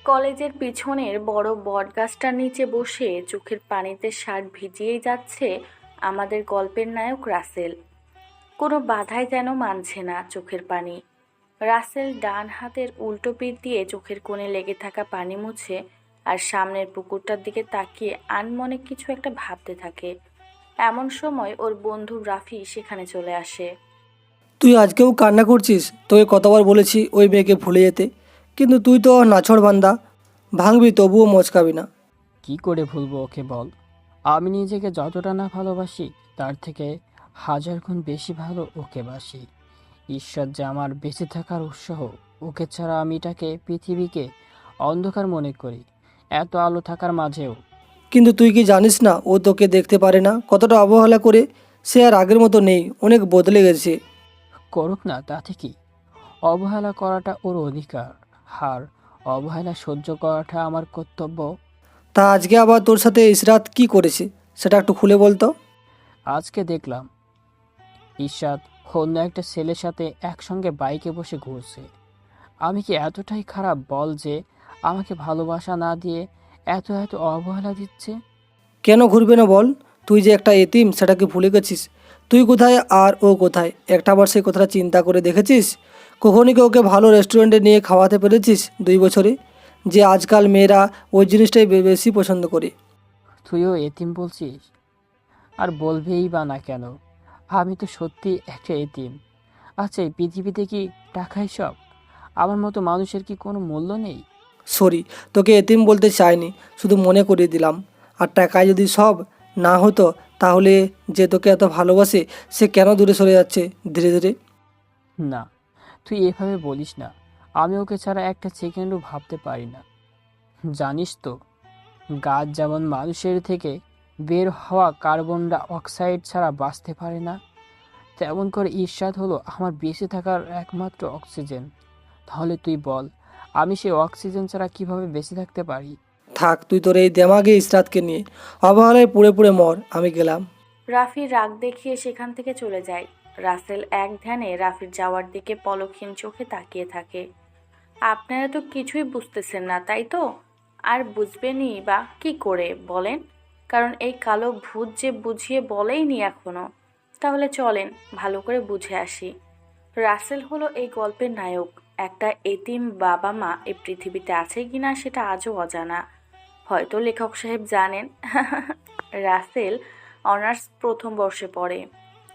কলেজের পিছনের বড় বটগাছটার নিচে বসে চোখের পানিতে শার্ট ভিজিয়েই যাচ্ছে আমাদের গল্পের নায়ক রাসেল। কোনো বাধাই যেন মানছে না চোখের পানি। রাসেল ডান হাতের উল্টো পিঠ দিয়ে চোখের কোণে লেগে থাকা পানি মুছে আর সামনের পুকুরটার দিকে তাকিয়ে আনমনে কিছু একটা ভাবতে থাকে। এমন সময় ওর বন্ধু রাফি সেখানে চলে আসে। তুই আজকেও কান্না করছিস? তোকে কতবার বলেছি ওই মেয়েকে ভুলে যেতে, কিন্তু তুই তো নাছোড়বান্দা, ভাঙবি তবুও মচকাবি না। কি করে ভুলবো ওকে বল? আমি নিজেকে যতটা না ভালোবাসি তার থেকে হাজার গুণ বেশি ভালো ওকে বাসি। ঈশ্বর যে আমার বেঁচে থাকার উৎসাহ। ওকে ছাড়া আমি এটাকে পৃথিবীকে অন্ধকার মনে করি, এত আলো থাকার মাঝেও। কিন্তু তুই কি জানিস না ও তোকে দেখতে পারে না? কতটা অবহেলা করে। সে আর আগের মতো নেই, অনেক বদলে গেছে। করুক না, তাতে কি? অবহেলা করাটা ওর অধিকার, আর অবহেলা সহ্য করাটা আমার কর্তব্য। তা আজকে আবার তোর সাথে ইশরাত কি করেছে সেটা একটু খুলে বলতো। আজকে দেখলাম ঈশাদ অন্য একটা ছেলের সাথে একসঙ্গে বাইকে বসে ঘুরছে। আমি কি এতটাই খারাপ বল যে আমাকে ভালোবাসা না দিয়ে এত এত অবহেলা দিচ্ছে? কেন ঘুরবে না বল? তুই যে একটা এতিম সেটা কি ভুলে গেছিস? তুই কোথায় আর ও কোথায়, একটাবার সেই কথাটা চিন্তা করে দেখেছিস? কখনই কি ওকে ভালো রেস্টুরেন্টে নিয়ে খাওয়াতে পেরেছিস 2 বছরে? যে আজকাল মেয়েরা ওই জিনিসটাই বেশি পছন্দ করে। তুইও এতিম বলছিস? আর বলবেই বা না কেন? আমি তো সত্যি একটা এতিম। আচ্ছা, এই পৃথিবীতে কি টাকাই সব? আমার মতো মানুষের কি কোনো মূল্য নেই? সরি, তোকে এতিম বলতে চাইনি, শুধু মনে করিয়ে দিলাম। আর টাকায় যদি সব না হতো, তাহলে যে তোকে এত ভালোবাসে সে কেন দূরে সরে যাচ্ছে ধীরে ধীরে? না, তুই এভাবে বলিস না। আমি ওকে ছাড়া একটা সেকেন্ডও ভাবতে পারি না। জানিস তো, গাছ যেমন মানুষের থেকে বের হওয়া কার্বন ডাই অক্সাইড ছাড়া বাঁচতে পারে না, তেমন করে ঈর্ষাদ হলো আমার বেঁচে থাকার একমাত্র অক্সিজেন। তাহলে তুই বল, আমি সেই অক্সিজেন ছাড়া কিভাবে বেঁচে থাকতে পারি? থাক তুই তোর এই দেমাগে ইসরাতকে নিয়ে, অবহেলায় পুড়ে পুড়ে মর, আমি গেলাম। রাফি রাগ দেখিয়ে সেখান থেকে চলে যায়। রাসেল এক ধ্যানে রাফির যাওয়ার দিকে পলকহীন চোখে তাকিয়ে থাকে। আপনারা তো কিছুই বুঝতেছেন না, তাই তো? আর বুঝবেনই বা কি করে বলেন? কারণ এই কালো ভূত যে বুঝিয়ে বলেইনি এখনো। তাহলে চলেন ভালো করে বুঝে আসি। রাসেল হলো এই গল্পের নায়ক। একটা এতিম বাবা মা এই পৃথিবীতে আছে কিনা সেটা আজও অজানা। হয়তো লেখক সাহেব জানেন। রাসেল অনার্স প্রথম বর্ষে পড়ে।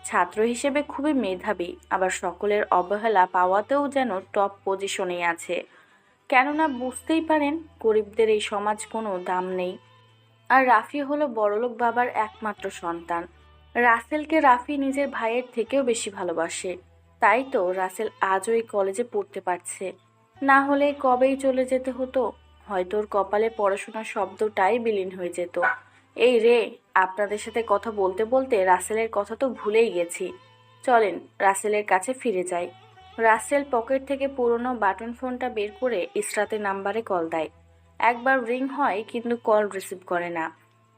ছাত্র হিসেবে খুবই মেধাবী, আবার সকলের অবহেলা পাওয়াতেও যেন টপ পজিশনেই আছে। কেননা বুঝতেই পারেন গরিবদের এই সমাজ কোনো দাম নেই। আর রাফি হলো বড়লোক বাবার একমাত্র সন্তান। রাসেলকে রাফি নিজের ভাইয়ের থেকেও বেশি ভালোবাসে। তাই তো রাসেল আজও এই কলেজে পড়তে পারছে। না হলে কবেই চলে যেতে হতো। হয়তো ওর কপালে পড়াশোনার শব্দটাই বিলীন হয়ে যেত। এই রে, আপনাদের সাথে কথা বলতে বলতে রাসেলের কথা তো ভুলেই গেছি। চলেন রাসেলের কাছে ফিরে যাই। রাসেল পকেট থেকে পুরনো বাটন ফোনটা বের করে ইসরাতের নাম্বারে কল দেয়। একবার রিং হয় কিন্তু কল রিসিভ করে না।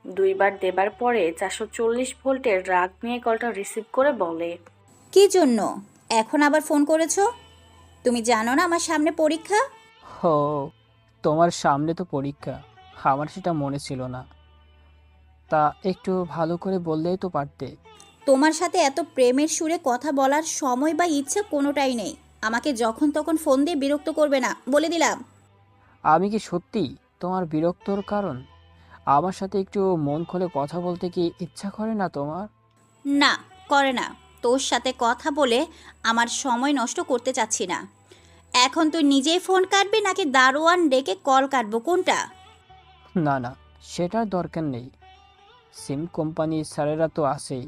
দুইবার দেবার পরে 440 ভোল্টের রাগ নিয়ে কলটা রিসিভ করে বলে, কি জন্য এখন আবার ফোন করেছো? তুমি জানো না আমার সামনে পরীক্ষা? হো, তোমার সামনে তো পরীক্ষা। আমার সেটা মনে ছিল না। তা একটু ভালো করে বললেই তো পারতে। তোমার সাথে এত প্রেমের সুরে কথা বলার সময় বা ইচ্ছা কোনোটাই নেই। আমাকে যখন তখন ফোন দিয়ে বিরক্ত করবে না, বলে দিলাম। আমি কি সত্যি তোমার বিরক্তর কারণ? আমার সাথে একটু মন খুলে কথা বলতে কি ইচ্ছা করে না তোমার? না, করে না। তোর সাথে কথা বলে আমার সময় নষ্ট করতে চাচ্ছি না। এখন তুই নিজেই ফোন কাটবি নাকি দারোয়ান ডেকে কল কাটবো, কোনটা? না না, সেটার দরকার নেই। সিম কোম্পানির স্যারেরা তো আছেই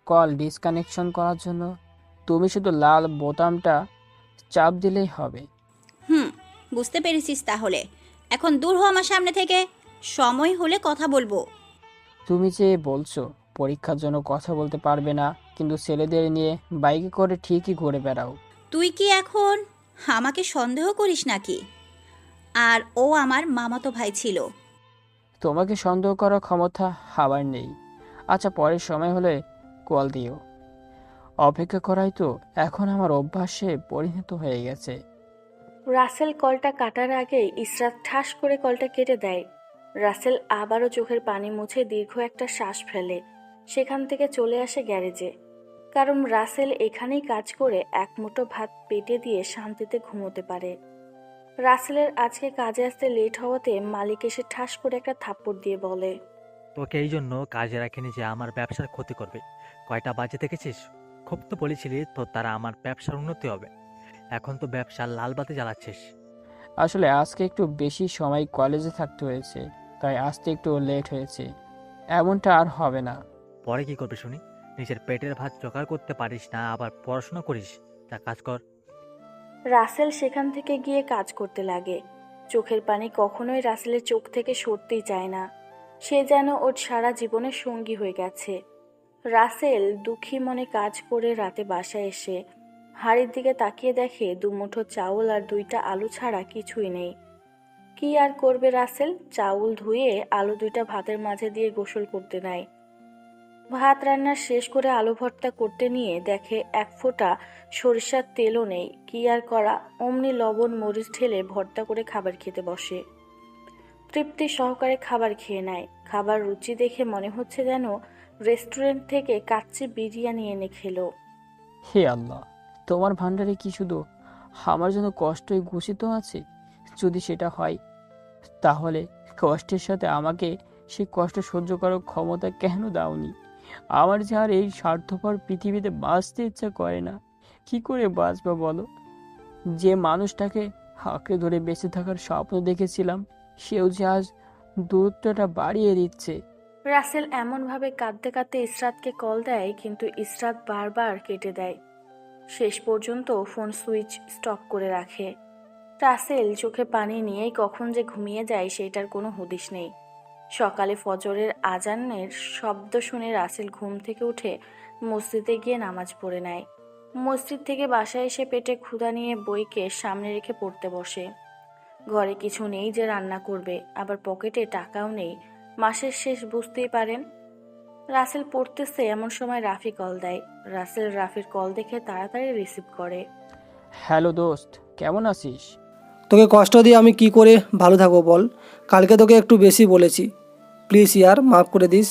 কল ডিসকানেকশন করার জন্য। তুমি শুধু লাল বোতামটা চাপ দিলেই হবে। হুম, বুঝতে পেরেছিস তাহলে। এখন দূর হ আমার সামনে থেকে। সময় হলে কথা বলবো। তুমি যে বলছো পরীক্ষার জন্য কথা বলতে পারবে না, কিন্তু ছেলেদের নিয়ে বাইকে করে ঠিকই ঘুরে বেড়াও। তুই কি এখন আমাকে সন্দেহ করিস নাকি? আর ও আমার মামাতো ভাই ছিল। তোমাকে সন্দেহ করার ক্ষমতা আমার নেই। আচ্ছা, পরের সময় হলে কল দিও। অপেক্ষা করাই তো এখন আমার অভ্যাসে পরিণত হয়ে গেছে। রাসেল কলটা কাটার আগেই ইসরাত ঠাস করে কলটা কেটে দেয়। রাসেল আবারও চোখের পানি মুছে দীর্ঘ একটা শ্বাস ফেলে সেখান থেকে চলে আসে গ্যারেজে। কারণ রাসেল এখানেই কাজ করে এক মুঠো ভাত পেটে দিয়ে শান্তিতে ঘুমোতে পারে। রাসেলের আজকে কাজে আসতে লেট হওয়াতে মালিক এসে ঠাস করে একটা থাপ্পড় দিয়ে বলে, তোকে এই জন্য কাজে রাখিনি যে আমার ব্যবসার ক্ষতি করবে। কয়টা বাজে দেখেছিস? খুব তো বলেছিলি তোর দ্বারা আমার ব্যবসার উন্নতি হবে, এখন তো ব্যবসার লাল বাতি জ্বালাচ্ছিস। আসলে আজকে একটু বেশি সময় কলেজে থাকতে হয়েছে, তাই আসতে একটু লেট হয়েছে। এমনটা আর হবে না। পরে কি করবে শুনি? নিজের পেটের ভাত জোগাড় করতে পারিস না, আবার পড়াশোনা করিস। তা কাজ কর। রাসেল সেখান থেকে গিয়ে কাজ করতে লাগে। চোখের পানি কখনোই রাসেলের চোখ থেকে সরতেই চায় না। সে যেন ওর সারা জীবনের সঙ্গী হয়ে গেছে। রাসেল দুঃখী মনে কাজ করে রাতে বাসায় এসে হাড়ির দিকে তাকিয়ে দেখে দুমুঠো চাউল আর 2টা আলু ছাড়া কিছুই নেই। কি আর করবে রাসেল, চাউল ধুয়ে আলু 2টা ভাতের মাঝে দিয়ে গোসল করতে নেয়। ভাত রান্না শেষ করে আলু ভর্তা করতে নিয়ে দেখে এক ফোঁটা সরিষার তেলও নেই। কি আর করা, অমনি লবণ মরিচ ঢেলে ভর্তা করে খাবার খেতে বসে। তৃপ্তি সহকারে খাবার খেয়ে নেয়। খাবার রুচি দেখে মনে হচ্ছে যেন রেস্টুরেন্ট থেকে কাচ্চি বিরিয়ানি এনে খেলো। হে আল্লাহ, তোমার ভান্ডারে কি শুধু আমার জন্য কষ্টই ঘোষিত আছে? যদি সেটা হয়, তাহলে কষ্টের সাথে আমাকে সেই কষ্ট সহ্য করার ক্ষমতা কেন দাওনি? আমার যে আর এই স্বার্থপর পৃথিবীতে বাঁচতে ইচ্ছা করে না। কি করে বাঁচবো বলো? যে মানুষটাকে আঁকড়ে ধরে বেঁচে থাকার স্বপ্ন দেখেছিলাম, সেও যে আজ দূরত্বটা বাড়িয়ে দিচ্ছে। রাসেল এমনভাবে কাঁদতে কাঁদতে ইসরাতকে কল দেয়, কিন্তু ইসরাত বারবার কেটে দেয়। শেষ পর্যন্ত ফোন সুইচ স্টপ করে রাখে। রাসেল চোখে পানি নিয়েই কখন যে ঘুমিয়ে যায় সেটার কোনো হদিশ নেই। সকালে ফজরের আজানের শব্দ শুনে রাসেল ঘুম থেকে উঠে মসজিদে গিয়ে নামাজ পড়ে নেয়। মসজিদ থেকে বাসায় এসে পেটে ক্ষুধা নিয়ে বইকে সামনে রেখে পড়তে বসে। ঘরে কিছু নেই যে রান্না করবে, আবার পকেটে টাকাও নেই। মাসের শেষ, বুঝতেই পারেন। রাসেল পড়তেছে এমন সময় রাফি কল দেয়। রাসেল রাফির কল দেখে তাড়াতাড়ি রিসিভ করে। হ্যালো দোস্ত, কেমন আছিস? তোকে কষ্ট দিয়ে আমি কি করে ভালো থাকবো বল? কালকে তোকে একটু বেশি বলেছি, প্লিজ ইয়ার মাফ করে দিস।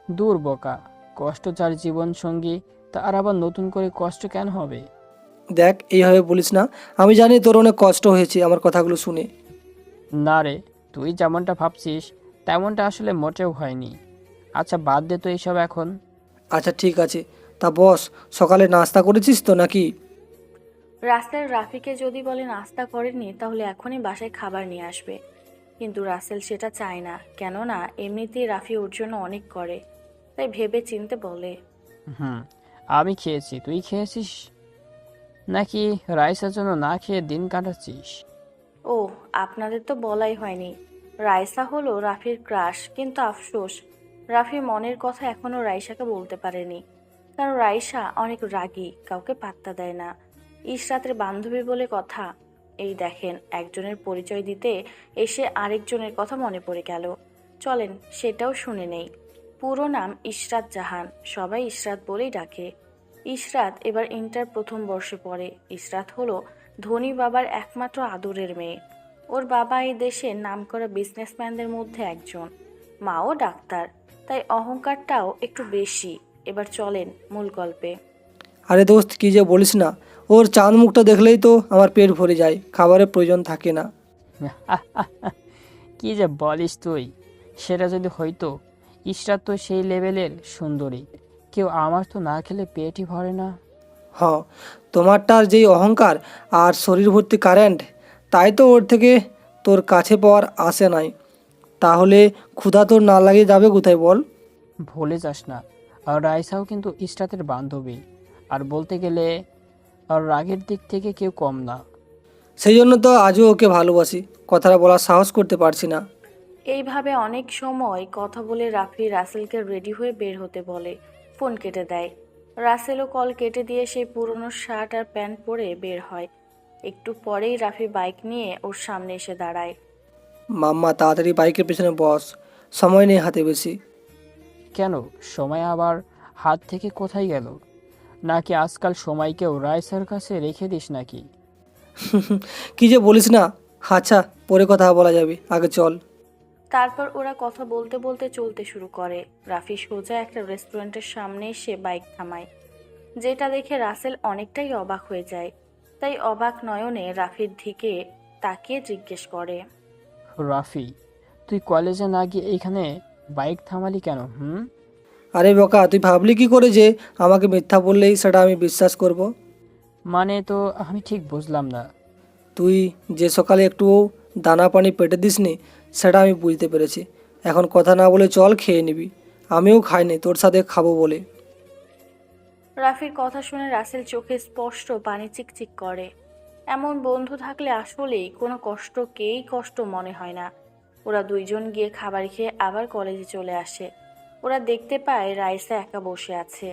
দূর বোকা, কষ্ট যার জীবন সঙ্গী তার আবার নতুন করে কষ্ট কেন হবে? দেখ, এইভাবে বলিস না। আমি জানি তোর অনেক কষ্ট হয়েছে আমার কথাগুলো শুনে। না রে, তুই যেমনটা ভাবছিস তেমনটা আসলে মোটেও হয়নি। আচ্ছা বাদ দে তো এইসব এখন। আচ্ছা ঠিক আছে, তা বস, সকালে নাস্তা করেছিস তো নাকি? রাসেল রাফিকে যদি বলে নাস্তা করেনি তাহলে এখনই বাসায় খাবার নিয়ে আসবে, কিন্তু রাসেল সেটা চায় না। কেননা এমনিতেই রাফি ওর জন্য অনেক করে, তাই ভেবে চিনতে বলে। হুম, আমি খেয়েছি, তুই খেয়েছিস নাকি রাইসের জন্য না খেয়ে দিন কাটাচ্ছিস? ও, আপনাদের তো বলাই হয়নি। রাইসা হলো রাফির ক্রাশ, কিন্তু আফসোস রাফি মনের কথা এখনো রাইসাকে বলতে পারেনি। কারণ রাইসা অনেক রাগী, কাউকে পাত্তা দেয় না। ইশরাতের বান্ধবী বলে কথা। এই দেখেন, একজনের পরিচয় দিতে এসে আরেকজনের কথা মনে পড়ে গেল। চলেন সেটাও শুনে নেই। পুরো নাম ইশরাত জাহান, সবাই ইশরাত বলেই ডাকে। ইশরাত এবার ইন্টার প্রথম বর্ষে পড়ে। ইশরাত হলো ধনী বাবার একমাত্র আদরের মেয়ে। ওর বাবা এই দেশের নামকরা বিজনেসম্যানদের মধ্যে একজন, মাও ডাক্তার, তাই অহংকারটাও একটু বেশি। এবার চলেন মূল গল্পে। আরে দোস্ত, কি যে বলিস না, ওর চাঁদ মুখটা দেখলেই তো আমার পেট ভরে যায়, খাবারের প্রয়োজন থাকে না। কি যে বলিস তুই! সেটা যদি হইতো, ইশরাত তো সেই লেভেলের সুন্দরী, কেউ আমার তো না খেলে পেটই ভরে না। হ, তোমারটার যেই অহংকার আর শরীর ভর্তি কারেন্ট, তাই তো ওর থেকে তোর কাছে পাওয়ার আসে নাই। তাহলে ক্ষুধা তোর না লাগিয়ে যাবে কোথায় বল? ভুলে যাস না, আর রাইসাও কিন্তু ইশরাতের বান্ধবী, আর বলতে গেলে আর রাগের দিক থেকে কেউ কম না। সেই জন্য তো আজও ওকে ভালোবাসি, কথাটা বলার সাহস করতে পারছি না। এইভাবে অনেক সময় কথা বলে রাফি রাসেলকে রেডি হয়ে বের হতে বলে। ফোন কেটে দেয়। রাসেলও কল কেটে দিয়ে সেই পুরনো শার্ট আর প্যান্ট পরে বের হয়। একটু পরেই রাফি বাইক নিয়ে ওর সামনে এসে দাঁড়ায়। মাম্মা, তাড়াতাড়ি বাইকের পেছনে বস, সময় নেই হাতে বেশি। কেন, সময় আবার হাত থেকে কোথায় গেল? নাকি আজকাল সময়কেও রাইসার কাছে রেখে দিস নাকি? কি যে বলিস না। আচ্ছা, পরে কথা বলা যাবে, আগে চল। তারপর ওরা কথা বলতে বলতে চলতে শুরু করে। রাফি সোজা একটা রেস্টুরেন্টের সামনে এসে বাইক থামায়, যেটা দেখে রাসেল অনেকটাই অবাক হয়ে যায়। তাই অবাক নয়নে রাফির দিকে তাকিয়ে জিজ্ঞেস করে, রাফি, তুই কলেজে না গিয়ে এইখানে বাইক থামালি কেন? আরে বোকা, তুই ভাবলি কি করে যে আমাকে মিথ্যা বললেই সেটা আমি বিশ্বাস করব? মানে তো আমি ঠিক বুঝলাম না। তুই যে সকালে একটু দানা পানি পেটে দিসনি সেটা আমি বুঝতে পেরেছি। এখন কথা না বলে চল, খেয়ে নিবি। আমিও খাইনি তোর সাথে খাবো বলে। রাফির কথা শুনে রাসেল চোখে স্পষ্ট পানি চিকচিক করে। এমন বন্ধু থাকলে আসলেই কোনো কষ্টকেই কষ্ট মনে হয় না। ওরা দুইজন গিয়ে খাবার খেয়ে আবার কলেজে চলে আসে। ওরা দেখতে পায় রাইসা একা বসে আছে।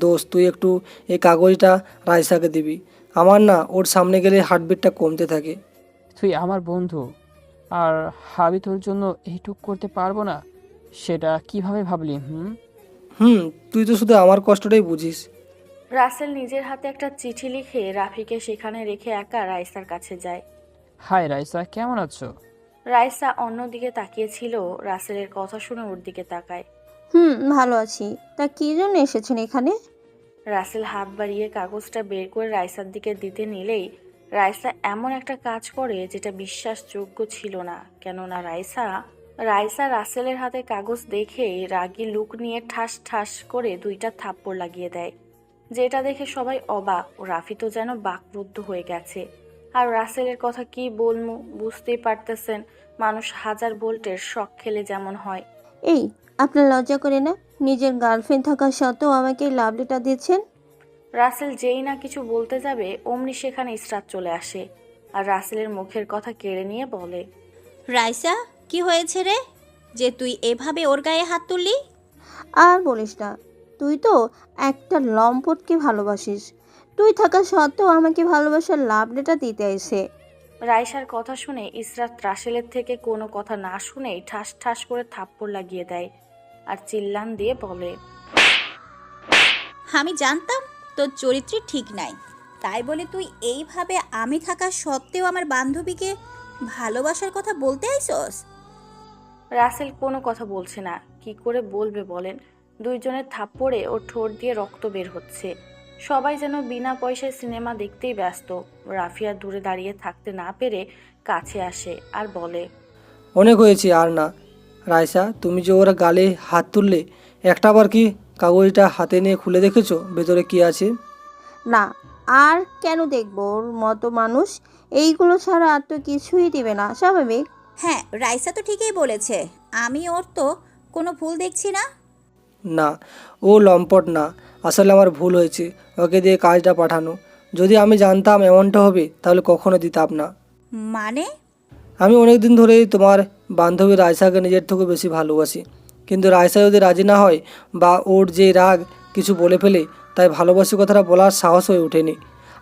দোস্ত, তুই একটু এই কাগজটা রাইসাকে দিবি। আমার না ওর সামনে গেলে হার্টবিটটা কমতে থাকে। তুই আমার বন্ধু, আর আমি তোর জন্য এইটুক করতে পারবো না? সেটা কিভাবে ভাবলি? তুই তো শুধু আমার কষ্টটাই বুঝিস। রাসেল নিজের হাতে একটা চিঠি লিখে রাফিকে সেখানে রেখে একা রাইসার কাছে যায়। হাই রাইসা, কেমন আছো? রাইসা অন্যদিকে তাকিয়েছিল, রাসেলের কথা শুনে ওর দিকে তাকায়। ভালো আছি। তা কি জন্য এসেছেন এখানে? রাসেল হাত বাড়িয়ে কাগজটা বের করে রাইসার দিকে দিতে নিলেই রাইসা এমন একটা কাজ করে যেটা বিশ্বাসযোগ্য ছিল না। কেননা রাইসা রাসেলের হাতে কাগজ দেখে রাগী লুক নিয়ে ঠাস ঠাস করে দুইটা থাপ্পড় লাগিয়ে দেয়। যেটা দেখে সবাই অবাক। রাফি তো যেন বাকরুদ্ধ হয়ে গেছে। আর রাসেলের কথা কি বলবো বুঝতেই পারতেছেন, মানুষ হাজার ভোল্টের শক খেলে যেমন হয়। এই, আপনার লজ্জা করে না? নিজের গার্লফ্রেন্ড থাকা সত্ত্বেও আমাকে এই লাভলেটা দিচ্ছেন? রাসেল যেই না কিছু বলতে যাবে অমনি সেখানে ইসরাত চলে আসে আর রাসেলের মুখের কথা কেড়ে নিয়ে বলে, রাইসা, কি হয়েছে রে যে তুই এভাবে ওর গায়ে হাত তুললি? আর বলিস না, তুই তো একটা লম্পটকে ভালোবাসিস। তুই থাকা সত্ত্বেও আমাকে ভালোবাসার লাভলেটা দিতে এসে। রাইসার কথা শুনে ইসরাত রাসেলের থেকে কোনো কথা না শুনেই ঠাস ঠাস করে থাপ্পড় লাগিয়ে দেয় আর চিল্লান দিয়ে বলে, আমি জানতাম তোর চরিত্র ঠিক নাই, তাই বলে তুই এইভাবে আমি থাকা সত্ত্বেও আমার বান্ধবীকে ভালোবাসার কথা বলতে আইছস? রাসেল কোনো কথা বলছে না। কি করে বলবে বলেন? দুইজনের থাপ্পড়ে ওর ঠোঁট দিয়ে রক্ত বের হচ্ছে। সবাই যেন বিনা পয়সায় সিনেমা দেখতেই ব্যস্ত। রাফিয়া দূরে দাঁড়িয়ে থাকতে না পেরে কাছে আসে আর বলে, অনেক হয়েছে, আর না। রাইসা, তুমি যে ওর গালে হাত তুললে, একটা বার কি কাগজটা হাতে নিয়ে খুলে দেখেছো ভেতরে কি আছে? না, আর কেন দেখবো? ওর মতো মানুষ এইগুলো ছাড়া আর তো কিছুই দিবে না, স্বাভাবিক। হ্যাঁ, রাইসা তো ঠিকই বলেছে। আমি ওর তো কোনো ভুল দেখছি না। না, ও লম্পট না। আসলে আমার ভুল হয়েছে ওকে দিয়ে কাজটা পাঠানো। যদি আমি জানতাম এমনটা হবে তাহলে কখনো দিতাম না। মানে? আমি অনেক দিন ধরেই তোমার বান্ধবী রাইসাকে নিজের থেকে বেশি ভালোবাসি, কিন্তু রাইসা যদি রাজি না হয় বা ওর যে রাগ কিছু বলে ফেলে, তাই ভালোবাসি কথাটা বলার সাহস হয়ে ওঠেনি।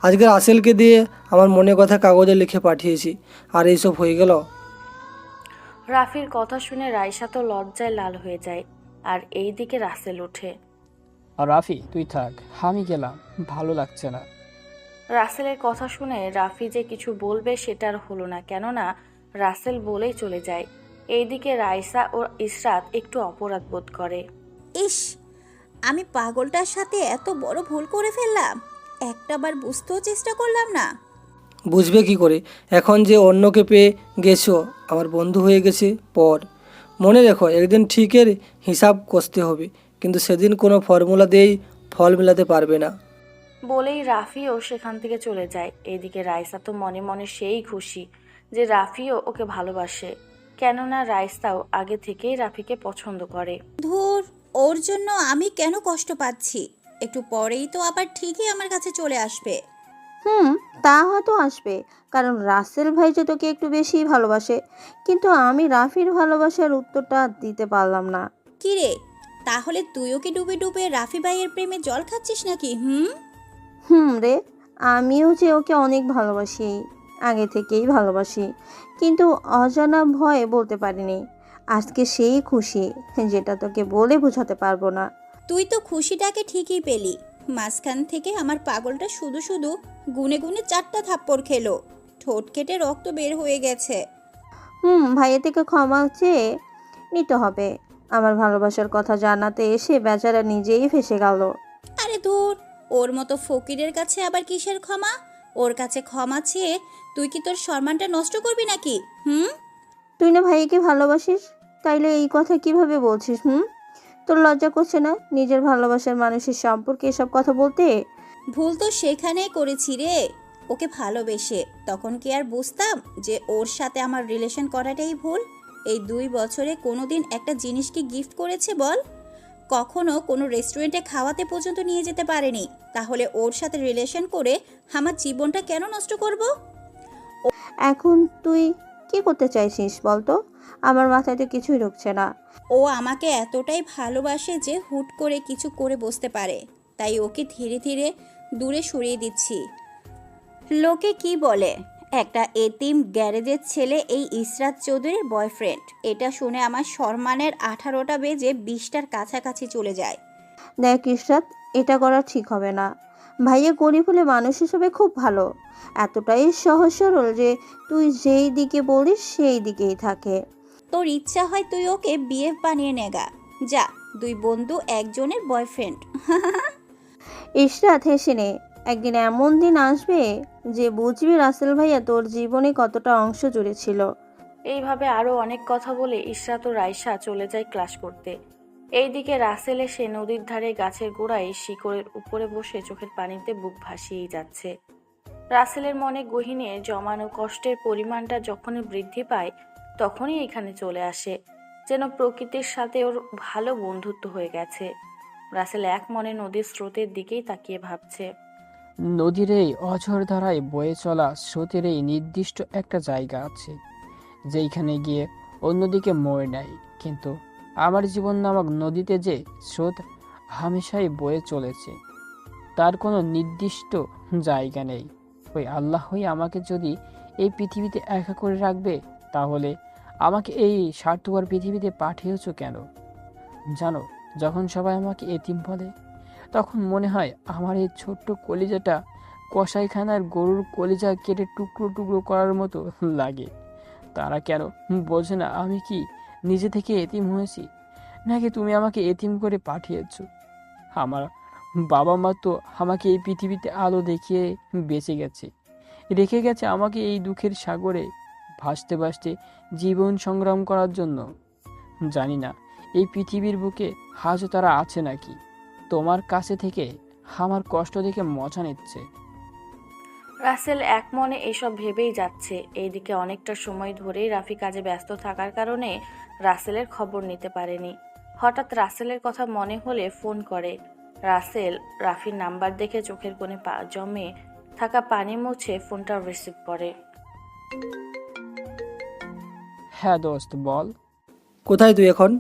আজকে রাসেলকে দিয়ে আমার মনের কথা কাগজে লিখে পাঠিয়েছি, আর এইসব হয়ে গেল। রাফির কথা শুনে রাইসা তো লজ্জায় লাল হয়ে যায় আর এই দিকে রাসেল ওঠে। আর রাফি, তুই থাক, আমি গেলাম, ভালো লাগছে না। রাসেলের কথা শুনে রাফি যে কিছু বলবে সেটা আর হলো না, কেননা রাসেল বলেই চলে যায়। এইদিকে রাইসা ও ইসরাত একটু অপরাধ বোধ করে। ইস, আমি পাগলটার সাথে এত বড় ভুল করে ফেললাম। একটাবার বুঝতেও চেষ্টা করলাম না। বুঝবে কি করে? এখন যে অন্যকে পেয়ে গেছো, আমার বন্ধু হয়ে গেছে পর। মনে রেখো, একদিন ঠিকের হিসাব কষতে হবে, কিন্তু সেদিন কোনো ফর্মুলা দিয়েই ফল মেলাতে পারবে না। বলেই রাফিও সেখান থেকে চলে যায়। এদিকে রাইসা তো মনে মনে সেই খুশি যে রাফিও ওকে ভালোবাসে, কেননা রাইসাও আগে থেকেই রাফিকে পছন্দ করে। ধুর, ওর জন্য আমি কেন কষ্ট পাচ্ছি? একটু পরেই তো আবার ঠিকই আমার কাছে চলে আসবে। তা হয়তো আসবে, কারণ রাসেল ভাই যে তোকে একটু বেশি ভালোবাসে। কিন্তু আমি রাফির ভালোবাসার উত্তরটা দিতে পারলাম না। কি রে, তাহলে তুই ওকে ডুবে ডুবে রাফি ভাইয়ের প্রেমে জল খাচ্ছিস নাকি? রে, আমিও যে ওকে অনেক ভালোবাসি, আগে থেকেই ভালোবাসি, কিন্তু অজানা ভয়ে বলতে পারিনি। আজকে সেই খুশি যেটা তোকে বলে বোঝাতে পারবো না। তুই তো খুশিটাকে ঠিকই পেলি, মাঝখান থেকে আমার পাগলটা শুধু শুধু গুনে গুনে 4টা থাপ্পড় খেলো। ঠোঁট কেটে রক্ত বের হয়ে গেছে। ভাইয়া থেকে ক্ষমা চেয়ে নিতে হবে। আমার ভালোবাসার কথা জানাতে এসে বেচারা নিজেই ফেঁসে গেল। আরে দূর, ওর মতো ফকিরের কাছে আবার কিসের ক্ষমা? ওর কাছে ক্ষমা চেয়ে তুই কি তোর সম্মানটা নষ্ট করবি নাকি? তুই না ভাইয়াকে ভালোবাসিস, তাইলে এই কথা কিভাবে বলছিস? তোর লজ্জা করছে না নিজের ভালোবাসার মানুষের সম্পর্কে এসব কথা বলতে? ভুল তো সেখানেই করেছি রে। ওকে ভালোবেসে তখন কি আর বুঝতাম যে ওর সাথে আমার রিলেশন করাটাই ভুল? এই 2 বছরে কোনোদিন একটা জিনিসকে গিফট করেছে বল? কখনো কোনো রেস্টুরেন্টে খাওয়াতে পর্যন্ত নিয়ে যেতে পারেনি। তাহলে ওর সাথে রিলেশন করে আমার জীবনটা কেন নষ্ট করব? এখন তুই কি করতে চাইছিস বলতো? আমার মাথায় তো কিছুই ঢুকছে না। ও আমাকে এতটাই ভালোবাসে যে হুট করে কিছু করে বসতে পারে, তাই ওকে ধীরে ধীরে দূরে সরিয়ে দিচ্ছি। লোকে কি বলে, একটা এতিম গ্যারেজের ছেলে এই ইসরাত চৌধুরীর বয়ফ্রেন্ড। এটা শুনে আমার সম্মানের 18টা বেজে 20টার কাছাকাছি চলে যায়। দেখ ইশরাত, এটা করা ঠিক হবে না। ভাইয়া গরিব হলে মানুষ হিসেবে খুব ভালো, এতটাই সহজ সরল যে তুই যেই দিকে বলিস সেই দিকেই থাকে। তোর ইচ্ছা হয় তুই ওকে বিয়ে বানিয়ে নেগা, যা। 2 বন্ধু একজনের বয়ফ্রেন্ড। ইশরাত হেসে নে। একদিন এমন দিন আসবে যে বুঝবি রাসেল ভাইয়া তোর জীবনে কতটা অংশ জুড়ে ছিল। এইভাবে আরও অনেক কথা বলে ইশরাত ও রাইসা চলে যায় ক্লাস করতে। এইদিকে রাসেল এসে নদীর ধারে গাছের গোড়ায় শিকড়ের উপরে বসে চোখের পানিতে বুক ভাসিয়েই যাচ্ছে। রাসেলের মনে গহীনে জমানো কষ্টের পরিমাণটা যখনই বৃদ্ধি পায় তখনই এখানে চলে আসে, যেন প্রকৃতির সাথে ওর ভালো বন্ধুত্ব হয়ে গেছে। রাসেল এক মনে নদীর স্রোতের দিকেই তাকিয়ে ভাবছে। নদীর এই অঝোর ধারায় বয়ে চলা স্রোতের এই নির্দিষ্ট একটা জায়গা আছে যেইখানে গিয়ে অন্যদিকে মোড় নেয়, কিন্তু আমার জীবন নামক নদীতে যে স্রোত হামেশাই বয়ে চলেছে তার কোনো নির্দিষ্ট জায়গা নেই। ওই আল্লাহই আমাকে যদি এই পৃথিবীতে একা করে রাখবে, তাহলে আমাকে এই স্বার্থপর পৃথিবীতে পাঠিয়েছো কেন? জানো, যখন সবাই আমাকে এতিম বলে তখন মনে হয় আমার এই ছোট্ট কলিজাটা কসাইখানার গরুর কলিজা কেটে টুকরো টুকরো করার মতো লাগে। তারা কেন বোঝে না আমি কি নিজে থেকে এতিম হয়েছি, নাকি তুমি আমাকে এতিম করে পাঠিয়েছো? আমার বাবা মা তো আমাকে এই পৃথিবীতে আলো দেখিয়ে বেঁচে গেছে, রেখে গেছে আমাকে এই দুঃখের সাগরে ভাসতে ভাসতে জীবন সংগ্রাম করার জন্য। জানি না এই পৃথিবীর বুকে আজও তারা আছে নাকি তোমার কাছে থেকে আমার কষ্ট দেখে মজা নিচ্ছে। রাসেল এক মনে এসব ভেবেই যাচ্ছে। এইদিকে অনেকটা সময় ধরেই রাফি কাজে ব্যস্ত থাকার কারণে রাসেলের খবর নিতে পারেনি। হঠাৎ রাসেলের কথা মনে হলে ফোন করে। রাসেল রাফির নাম্বার দেখে চোখের কোণে জমে থাকা পানি মুছে ফোনটা রিসিভ করে। হ্যাঁ দোস্ত, বল। কোথায় তুই এখন?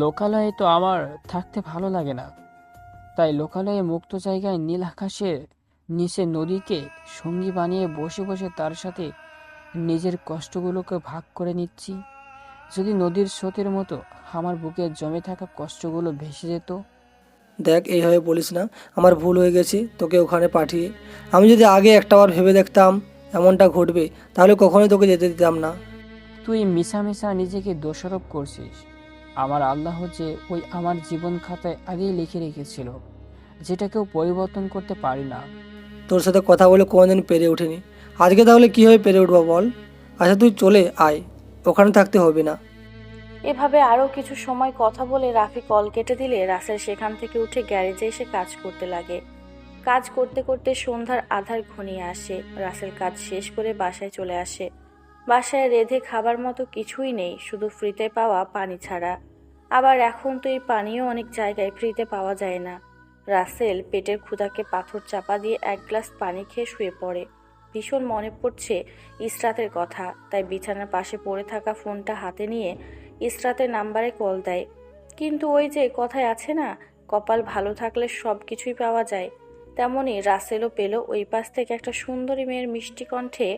লোকালয়ে তো আমার থাকতে ভালো লাগে না, তাই লোকালয়ে মুক্ত জায়গায় নীল আকাশের নিচে নদীকে সঙ্গী বানিয়ে বসে বসে তার সাথে নিজের কষ্টগুলোকে ভাগ করে নিচ্ছি। যদি নদীর স্রোতের মতো আমার বুকে জমে থাকা কষ্টগুলো ভেসে যেত। দেখ, এইভাবে বলিস না, আমার ভুল হয়ে গেছে তোকে ওখানে পাঠিয়ে। আমি যদি আগে একটাবার ভেবে দেখতাম এমনটা ঘটবে, তাহলে কখনোই তোকে যেতে দিতাম না। তুই মিশা মিশা নিজেকে দোষারোপ করছিস। আমার আল্লাহ যে ওই আমার জীবন খাতায় আগেই লিখে রেখেছিল, যেটা কেউ পরিবর্তন করতে পারি না। তোর সাথে কথা বলে কোনোদিন পেরে ওঠেনি, আজকে তাহলে কীভাবে পেরে উঠবো বল? আচ্ছা তুই চলে আয়, ওখানে থাকতে হবে না। এভাবে আরও কিছু সময় কথা বলে রাফি কল কেটে দিলে রাসেল সেখান থেকে উঠে গ্যারেজে এসে কাজ করতে লাগে। কাজ করতে করতে সন্ধ্যার আধার ঘনিয়ে আসে। রাসেল কাজ শেষ করে বাসায় চলে আসে। বাসায় রেঁধে খাবার মতো কিছুই নেই, শুধু ফ্রিতে পাওয়া পানি ছাড়া। আবার এখন তো এই পানিও অনেক জায়গায় ফ্রিতে পাওয়া যায় না। রাসেল পেটের ক্ষুধাকে পাথর চাপা দিয়ে 1 গ্লাস পানি খেয়ে শুয়ে পড়ে। ভীষণ মনে পড়ছে ইসরাতের কথা, তাই বিছানার পাশে পড়ে থাকা ফোনটা হাতে নিয়ে ইসরাতের নাম্বারে কল দেয়। কিন্তু ওই যে কথায় আছে না, কপাল ভালো থাকলে সব কিছুই পাওয়া যায়, তেমনই রাসেলও পেল ওই পাশ থেকে একটা সুন্দরী মেয়ের মিষ্টি কণ্ঠে,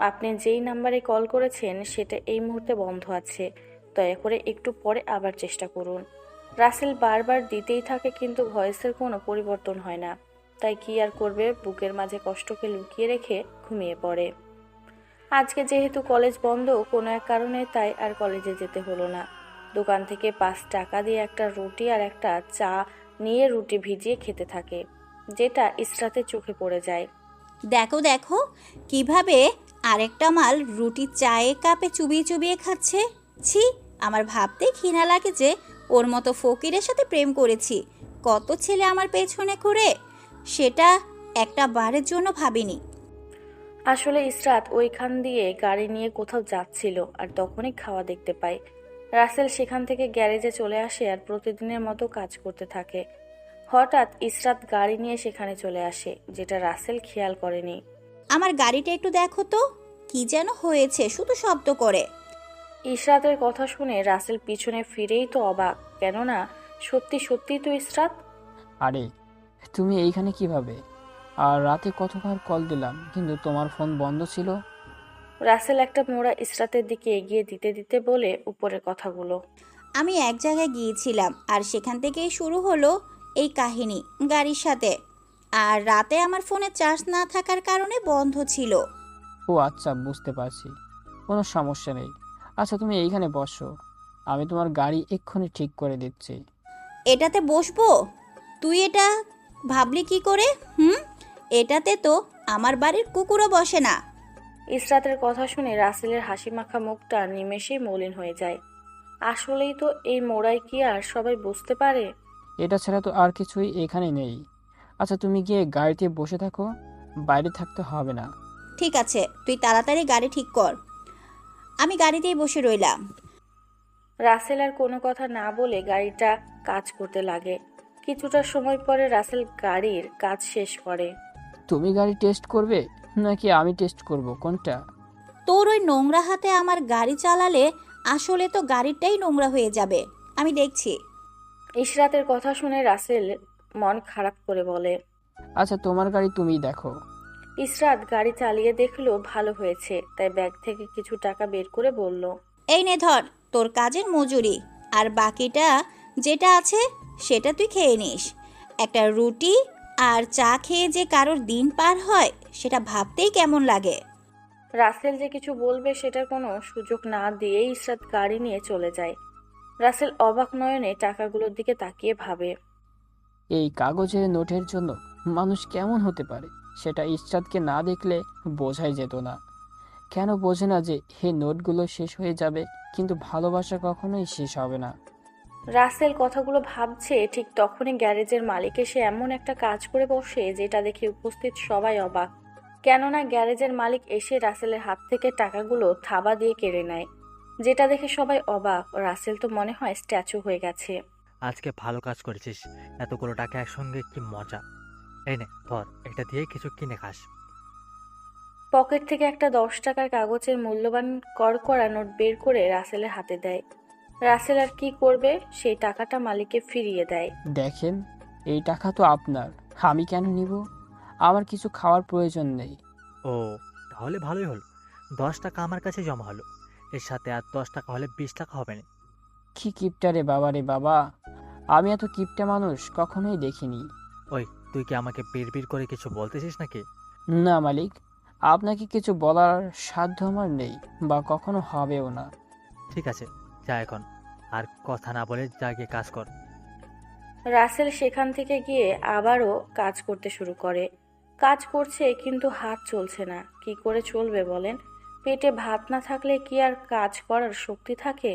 আপনি যেই নাম্বারে কল করেছেন সেটা এই মুহূর্তে বন্ধ আছে, দয়া করে একটু পরে আবার চেষ্টা করুন। রাসেল বারবার দিতেই থাকে কিন্তু ভয়েসের কোনো পরিবর্তন হয় না। তাই কি আর করবে, বুকের মাঝে কষ্টকে লুকিয়ে রেখে ঘুমিয়ে পড়ে। আজকে যেহেতু কলেজ বন্ধ কোনো এক কারণে, তাই আর কলেজে যেতে হলো না। দোকান থেকে 5 টাকা দিয়ে একটা রুটি আর একটা চা নিয়ে রুটি ভিজিয়ে খেতে থাকে, যেটা ইসরাতের চোখে পড়ে যায়। দেখো দেখো কিভাবে আরেকটা মাল রুটি চায়ে কাপে চুবিয়ে চুবিয়ে খাচ্ছে। ছি, আমার ভাবতে ঘৃণা লাগে যে ওর মতো ফকিরের সাথে প্রেম করেছি। কত ছেলে আমার পেছনে ঘুরে, সেটা একটা বারের জন্য ভাবিনি। আসলে ইসরাত ওইখান দিয়ে গাড়ি নিয়ে কোথাও যাচ্ছিল, আর তখনই খাওয়া দেখতে পায়। রাসেল সেখান থেকে গ্যারেজে চলে আসে আর প্রতিদিনের মতো কাজ করতে থাকে। হঠাৎ ইসরাত গাড়ি নিয়ে সেখানে চলে আসে, যেটা রাসেল খেয়াল করেনি। আমার গাড়িটা একটু দেখো তো, কি যেন হয়েছে, শুধু শব্দ করে। ইসরাতের কথা শুনে রাসেল পিছনে ফিরেই তো অবাক, কেননা সত্যি সত্যি তো ইসরাত। আরে তুমি এইখানে কিভাবে? আর রাতে কতবার কল দিলাম কিন্তু তোমার ফোন বন্ধ ছিল। রাসেল একটা মোড়া ইসরাতের দিকে এগিয়ে দিতে দিতে বলে উপরের কথাগুলো। আমি এক জায়গায় গিয়েছিলাম আর সেখান থেকেই শুরু হলো এই কাহিনী গাড়ির সাথে। আর রাতে আমার ফোনে চার্জ না থাকার কারণে বন্ধ ছিল। ও আচ্ছা, বুঝতে পারছি, কোনো সমস্যা নেই। আচ্ছা তুমি এইখানে বসো, আমি তোমার গাড়ি এক্ষুনি ঠিক করে দিচ্ছি। এটাতে বসবো? তুই এটা ভাবলি কি করে? এটাতে তো আমার বাড়ির কুকুরও বসে না। ইসরাতের কথা শুনে রাসেলের হাসি মাখা মুখটা নিমেষেই মলিন হয়ে যায়। আসলেই তো এই মোড়াই কি আর সবাই বুঝতে পারে? এটা ছাড়া তো আর কিছুই এখানে নেই। আচ্ছা তুমি গিয়ে গাড়িতে বসে থাকো, বাইরে থাকতে হবে না। ঠিক আছে, তুই তাড়াতাড়ি গাড়ি ঠিক কর। আমি গাড়িতেই বসে রইলাম। রাসেল আর কোনো কথা না বলে গাড়িটা কাজ করতে লাগে। কিছুটা সময় পরে রাসেল গাড়ির কাজ শেষ করে। তুমি গাড়ি টেস্ট করবে নাকি আমি টেস্ট করব, কোনটা? তোর ওই নোংরা হাতে আমার গাড়ি চালালে আসলে তো গাড়িটাই নোংরা হয়ে যাবে। আমি দেখছি। ইসরাতের কথা শুনে রাসেল মন খারাপ করে বলে। আচ্ছা তোমার গাড়ি তুমিই দেখো। ইসরাত গাড়ি চালিয়ে দেখলো ভালো হয়েছে, তাই ব্যাগ থেকে কিছু টাকা বের করে বলল। এই নে ধর তোর কাজের মজুরি, আর বাকিটা যেটা আছে সেটা তুই খেয়ে নিস। একটা রুটি আর চা খেয়ে যে কারোর দিন পার হয় সেটা ভাবতেই কেমন লাগে। রাসেল যে কিছু বলবে সেটার কোনো সুযোগ না দিয়ে ইসরাত গাড়ি নিয়ে চলে যায়। রাসেল অবাক নয়নে টাকাগুলোর দিকে তাকিয়ে ভাবে, এই কাগজের নোটের জন্য মানুষ কেমন হতে পারে সেটা ইসরাতকে না দেখলে বোঝাই যেত না। কেন বোঝে না যে এই নোটগুলো শেষ হয়ে যাবে কিন্তু ভালোবাসা কখনোই শেষ হবে না। রাসেল কথাগুলো ভাবছে ঠিক তখনই গ্যারেজের মালিক এসে এমন একটা কাজ করে বসে যেটা দেখে উপস্থিত সবাই অবাক। কেননা গ্যারেজের মালিক এসে রাসেলের হাত থেকে টাকাগুলো থাবা দিয়ে কেড়ে নেয়, যেটা দেখে সবাই অবাক। রাসেল তো মনে হয় স্ট্যাচু হয়ে গেছে। আজকে ভালো কাজ করেছিস, এতগুলো টাকা একসঙ্গে কি মজা। এই নে ধর, এটা দিয়ে কিছু কিনে খাস। পকেট থেকে একটা 10 টাকার কাগজের মূল্যবান কড়কড়া নোট বের করে রাসেলের হাতে দেয়। রাসেল আর কি করবে, সেই টাকাটা মালিককে ফিরিয়ে দেয়। দেখেন, এই টাকা তো আপনার, আমি কেন নিব? আমার কিছু খাওয়ার প্রয়োজন নেই। ও, তাহলে ভালোই হলো, 10 টাকা আমার কাছে জমা হলো। এর সাথে আর 10 টাকা হলে 20 টাকা হবে না। কি কিপটা রে বাবা রে বাবা, আমি এত কিপটা মানুষ কখনোই দেখিনি। ওই, তুই কি আমাকে বিড়বিড় করে কিছু বলতেছিস নাকি? না মালিক, আপনাকে কিছু বলার সাধ্য আমার নেই বা কখনো হবেও না। ঠিক আছে, যা এখন, আর কথা না বলে যা গিয়ে কাজ কর। রাসেল সেখান থেকে গিয়ে আবারও কাজ করতে শুরু করে। কাজ করছে কিন্তু হাত চলছে না। কি করে চলবে বলেন? পেটে ভাত না থাকলে কি আর কাজ করার শক্তি থাকে?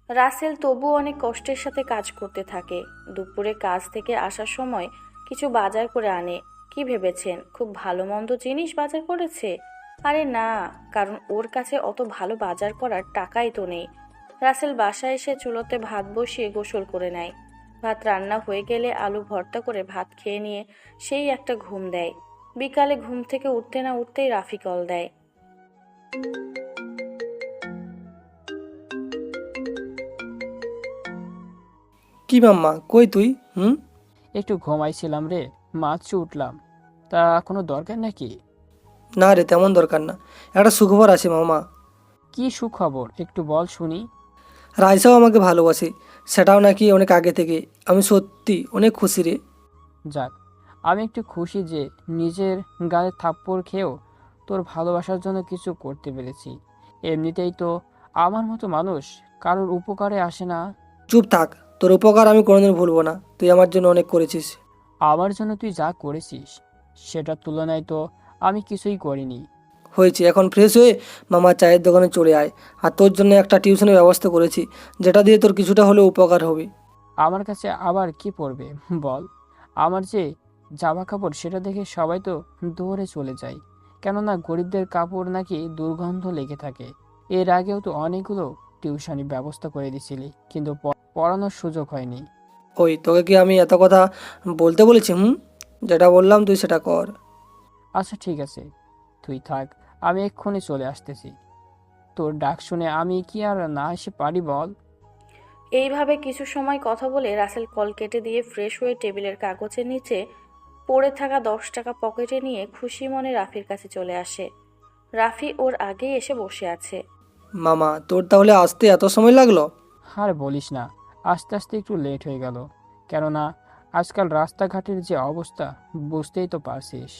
রাসেল তবুও অনেক কষ্টের সাথে কাজ করতে থাকে। দুপুরে কাজ থেকে আসার সময় কিছু বাজার করে আনে। কি ভেবেছেন খুব ভালো মন্দ জিনিস বাজার করেছে? আরে না, কারণ ওর কাছে অত ভালো বাজার করার টাকাই তো নেই। রাসেল বাসায় এসে চুলোতে ভাত বসিয়ে গোসল করে নেয়। ভাত রান্না হয়ে গেলে আলু ভর্তা করে ভাত খেয়ে নিয়ে সেই একটা ঘুম দেয়। বিকালে ঘুম থেকে উঠতে না উঠতেই রাফি কল দেয়। কি মাম্মা, কই তুই? একটু ঘুমাইছিলাম রে, মাত্র উঠলাম। তা কোনো দরকার নাকি? না রে, তেমন দরকার না। একটা সুখবর আছে মামা। কি সুখবর একটু বল শুনি। রাইসাও আমাকে ভালোবাসে, সেটাও নাকি অনেক আগে থেকে। আমি সত্যি অনেক খুশি রে। যাক, আমি একটু খুশি যে নিজের গায়ে থাপ্পড় খেয়েও তোর ভালোবাসার জন্য কিছু করতে পেরেছি। এমনিতেই তো আমার মতো মানুষ কারোর উপকারে আসে না। চুপ থাক, তোর উপকার আমি কোনোদিন ভুলবো না, তুই আমার জন্য অনেক করেছিস। আমার জন্য তুই যা করেছিস সেটার তুলনায় তো আমি কিছুই করিনি। হয়েছে, এখন ফ্রেশ হয়ে মামার চায়ের দোকানে চলে আয়। আর তোর জন্য একটা টিউশনের ব্যবস্থা করেছি, যেটা দিয়ে তোর কিছুটা হলেও উপকার হবে। আমার কাছে আবার কি পড়বে বল? আমার যে জামা কাপড় সেটা দেখে সবাই তো দৌড়ে চলে যায়, কেননা গরিবদের কাপড় নাকি দুর্গন্ধ লেগে থাকে। এর আগেও তো অনেকগুলো টিউশনি ব্যবস্থা করে দিছিলি, কিন্তু পড়ানোর সুযোগ হয়নি। ওই তোকে কি আমি এত কথা বলতে বলেছি? যেটা বললাম তুই সেটা কর। আচ্ছা ঠিক আছে, তুই থাক, আমি এক্ষুনি চলে আসতেছি। তোর ডাক শুনে আমি কি আর না এসে পারি বল? এইভাবে কিছু সময় কথা বলে রাসেল কল কেটে দিয়ে ফ্রেশ হয়ে টেবিলের কাগজের নিচে পড়ে থাকা 10 টাকা পকেটে নিয়ে খুশি মনে রাফির কাছে চলে আসে। রাফি ওর আগেই এসে বসে আছে। মামা, তোর তাহলে আসতে এত সময় লাগলো? আর বলিস না, আস্তে আস্তে একটু লেট হয়ে গেল, কেননা আজকাল রাস্তাঘাটের যে অবস্থা বুঝতেই তো পারছিস।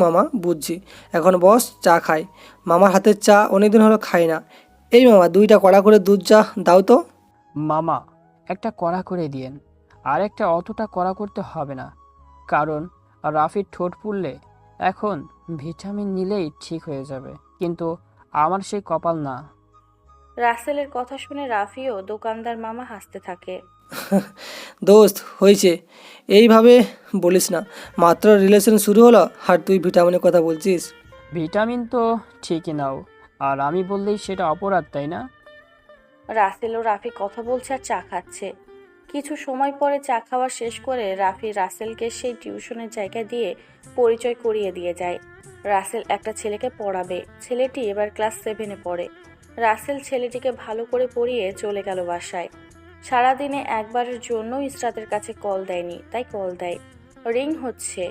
মামা বুঝছি। এখন বস, চা খাই। মামার হাতের চা অনেকদিন হলো খাই না। এই মামা, 2টা কড়া করে দুধ চা দাও তো। মামা, একটা কড়া করে দিয়েন। আর একটা অতটা কড়া করতে হবে না, কারণ রাফির ঠোঁট পুড়লে এখন ভিটামিন নিলেই ঠিক হয়ে যাবে, কিন্তু আমার সেই কপাল না। রাসেলের কথা শুনে রাফিও দোকানদার মামা হাসতে থাকে। দোস্ত হয়েছে, এইভাবে বলিস না। মাত্র রিলেশন শুরু হলো আর তুই ভিটামিনের কথা বলছিস? ভিটামিন তো ঠিকই নাও, আর আমি বললেই সেটা অপরাধ, তাই না? রাসেল ও রাফি কথা বলছে আর চা খাচ্ছে। কিছু সময় পরে চা খাওয়া শেষ করে রাফি রাসেলকে সেই টিউশনের জায়গায় দিয়ে পরিচয় করিয়ে দিয়ে যায়। রাসেল একটা ছেলেকে পড়াবে, ছেলেটি এবার ক্লাস 7-এ পড়ে। রাসেল ছেলেটিকে ভালো করে পড়িয়ে চলে গেল বাসায়। সারাদিনে একবারের জন্য ইসরাতের কাছে কল দেয়নি, তাই কল দেয়। রিং হচ্ছে।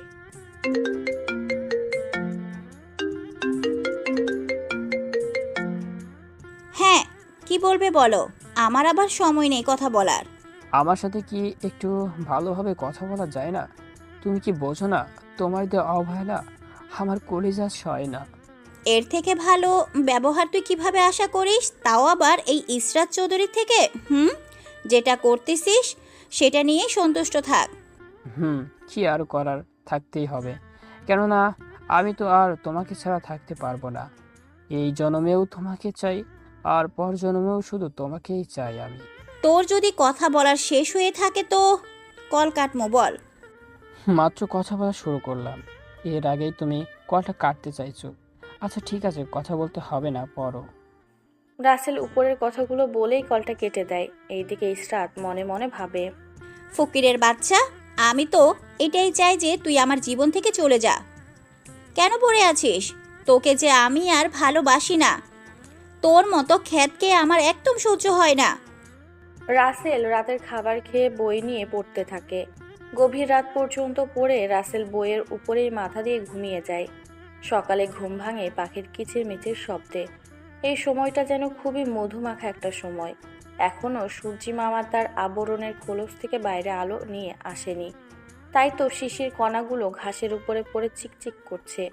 হ্যাঁ, কি বলবে বলো, আমার আবার সময় নেই কথা বলার। আমার সাথে কি একটু ভালোভাবে কথা বলা যায় না? তুমি কি বোঝো না, তোমার দেওয়া অবহেলা আমার কলিজা সয় না। এর থেকে ভালো ব্যবহার তুই কিভাবে আশা করিস, তাও আবার এই ইসরাত চৌধুরী থেকে? যেটা করতেছিস সেটা নিয়ে সন্তুষ্ট থাক। কি আর করার, থাকতেই হবে, কেননা আমি তো আর তোমাকে ছাড়া থাকতে পারবো না। এই জন্মেও তোমাকে চাই, আর পর জন্মেও শুধু তোমাকেই চাই আমি। তোর যদি কথা বলার শেষ হয়ে থাকে তো কল কাটমো, বল। মাত্র কথা বলা শুরু করলাম, এর আগেই তুমি কলটা কাটতে চাইছো। আচ্ছা ঠিক আছে, কথা বলতে হবে না, পরও। রাসেল উপরের কথাগুলো বলেই কলটা কেটে দেয়। এইদিকে ইসরাত মনে মনে ভাবে, ফকিরের বাচ্চা, আমি তো এটাই চাই যে তুই আমার জীবন থেকে চলে যা। কেন পড়ে আছিস? তোকে যে আমি আর ভালোবাসি না। তোর মতো খ্যাতকে আমার একদম সহ্য হয় না। রাসেল রাতের খাবার খেয়ে বই নিয়ে পড়তে থাকে। গভীর রাত পর্যন্ত পড়ে রাসেল বইয়ের উপরেই মাথা দিয়ে ঘুমিয়ে যায়। সকালে ঘুম ভাঙে পাখির কিচিরমিচির শব্দে। এই সময়টা যেন খুবই মধুমাখা একটা সময়। এখনও সূর্যি মামা তার আবরণের খোলস থেকে বাইরে আলো নিয়ে আসেনি, তাই তো শিশির কণাগুলো ঘাসের উপরে পড়ে চিকচিক করছে।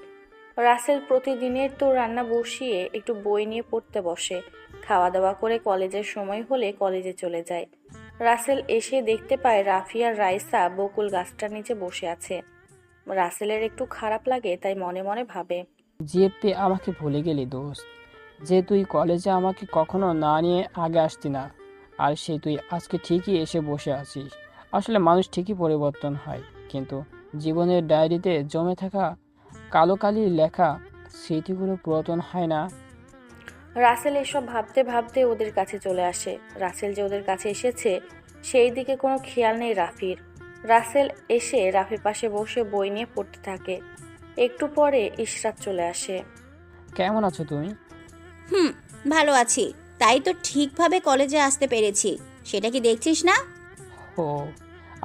রাসেল প্রতিদিনের তো রান্না বসিয়ে একটু বই নিয়ে পড়তে বসে। খাওয়া দাওয়া করে কলেজের সময় হলে কলেজে চলে যায়। রাসেল এসে দেখতে পায় রাফি আর রাইসা বকুল গাছটার নিচে বসে আছে। রাসেলের একটু খারাপ লাগে, তাই মনে মনে ভাবে, জিএফপি আমাকে ভুলে গেলি দোস্ত, যে তুই কলেজে আমাকে কখনো না নিয়ে আগে আসতি না, আর সে তুই আজকে ঠিকই এসে বসে আছিস। আসলে মানুষ ঠিকই পরিবর্তন হয়, কিন্তু জীবনের ডায়েরিতে জমে থাকা কালো কালির লেখা স্মৃতিগুলো পুরাতন হয় না। রাসেল এসব ভাবতে ভাবতে ওদের কাছে চলে আসে। রাসেল যে ওদের কাছে এসেছে সেই দিকে কোনো খেয়াল নেই রাফির। রাসেল এসে রাফির পাশে বসে বই নিয়ে পড়তে থাকে। একটু পরে ইশরাত চলে আসে। কেমন আছো তুমি? ভালো আছি, তাই তো ঠিকভাবে কলেজে আসতে পেরেছি। সেটা কি দেখছিস না? ও,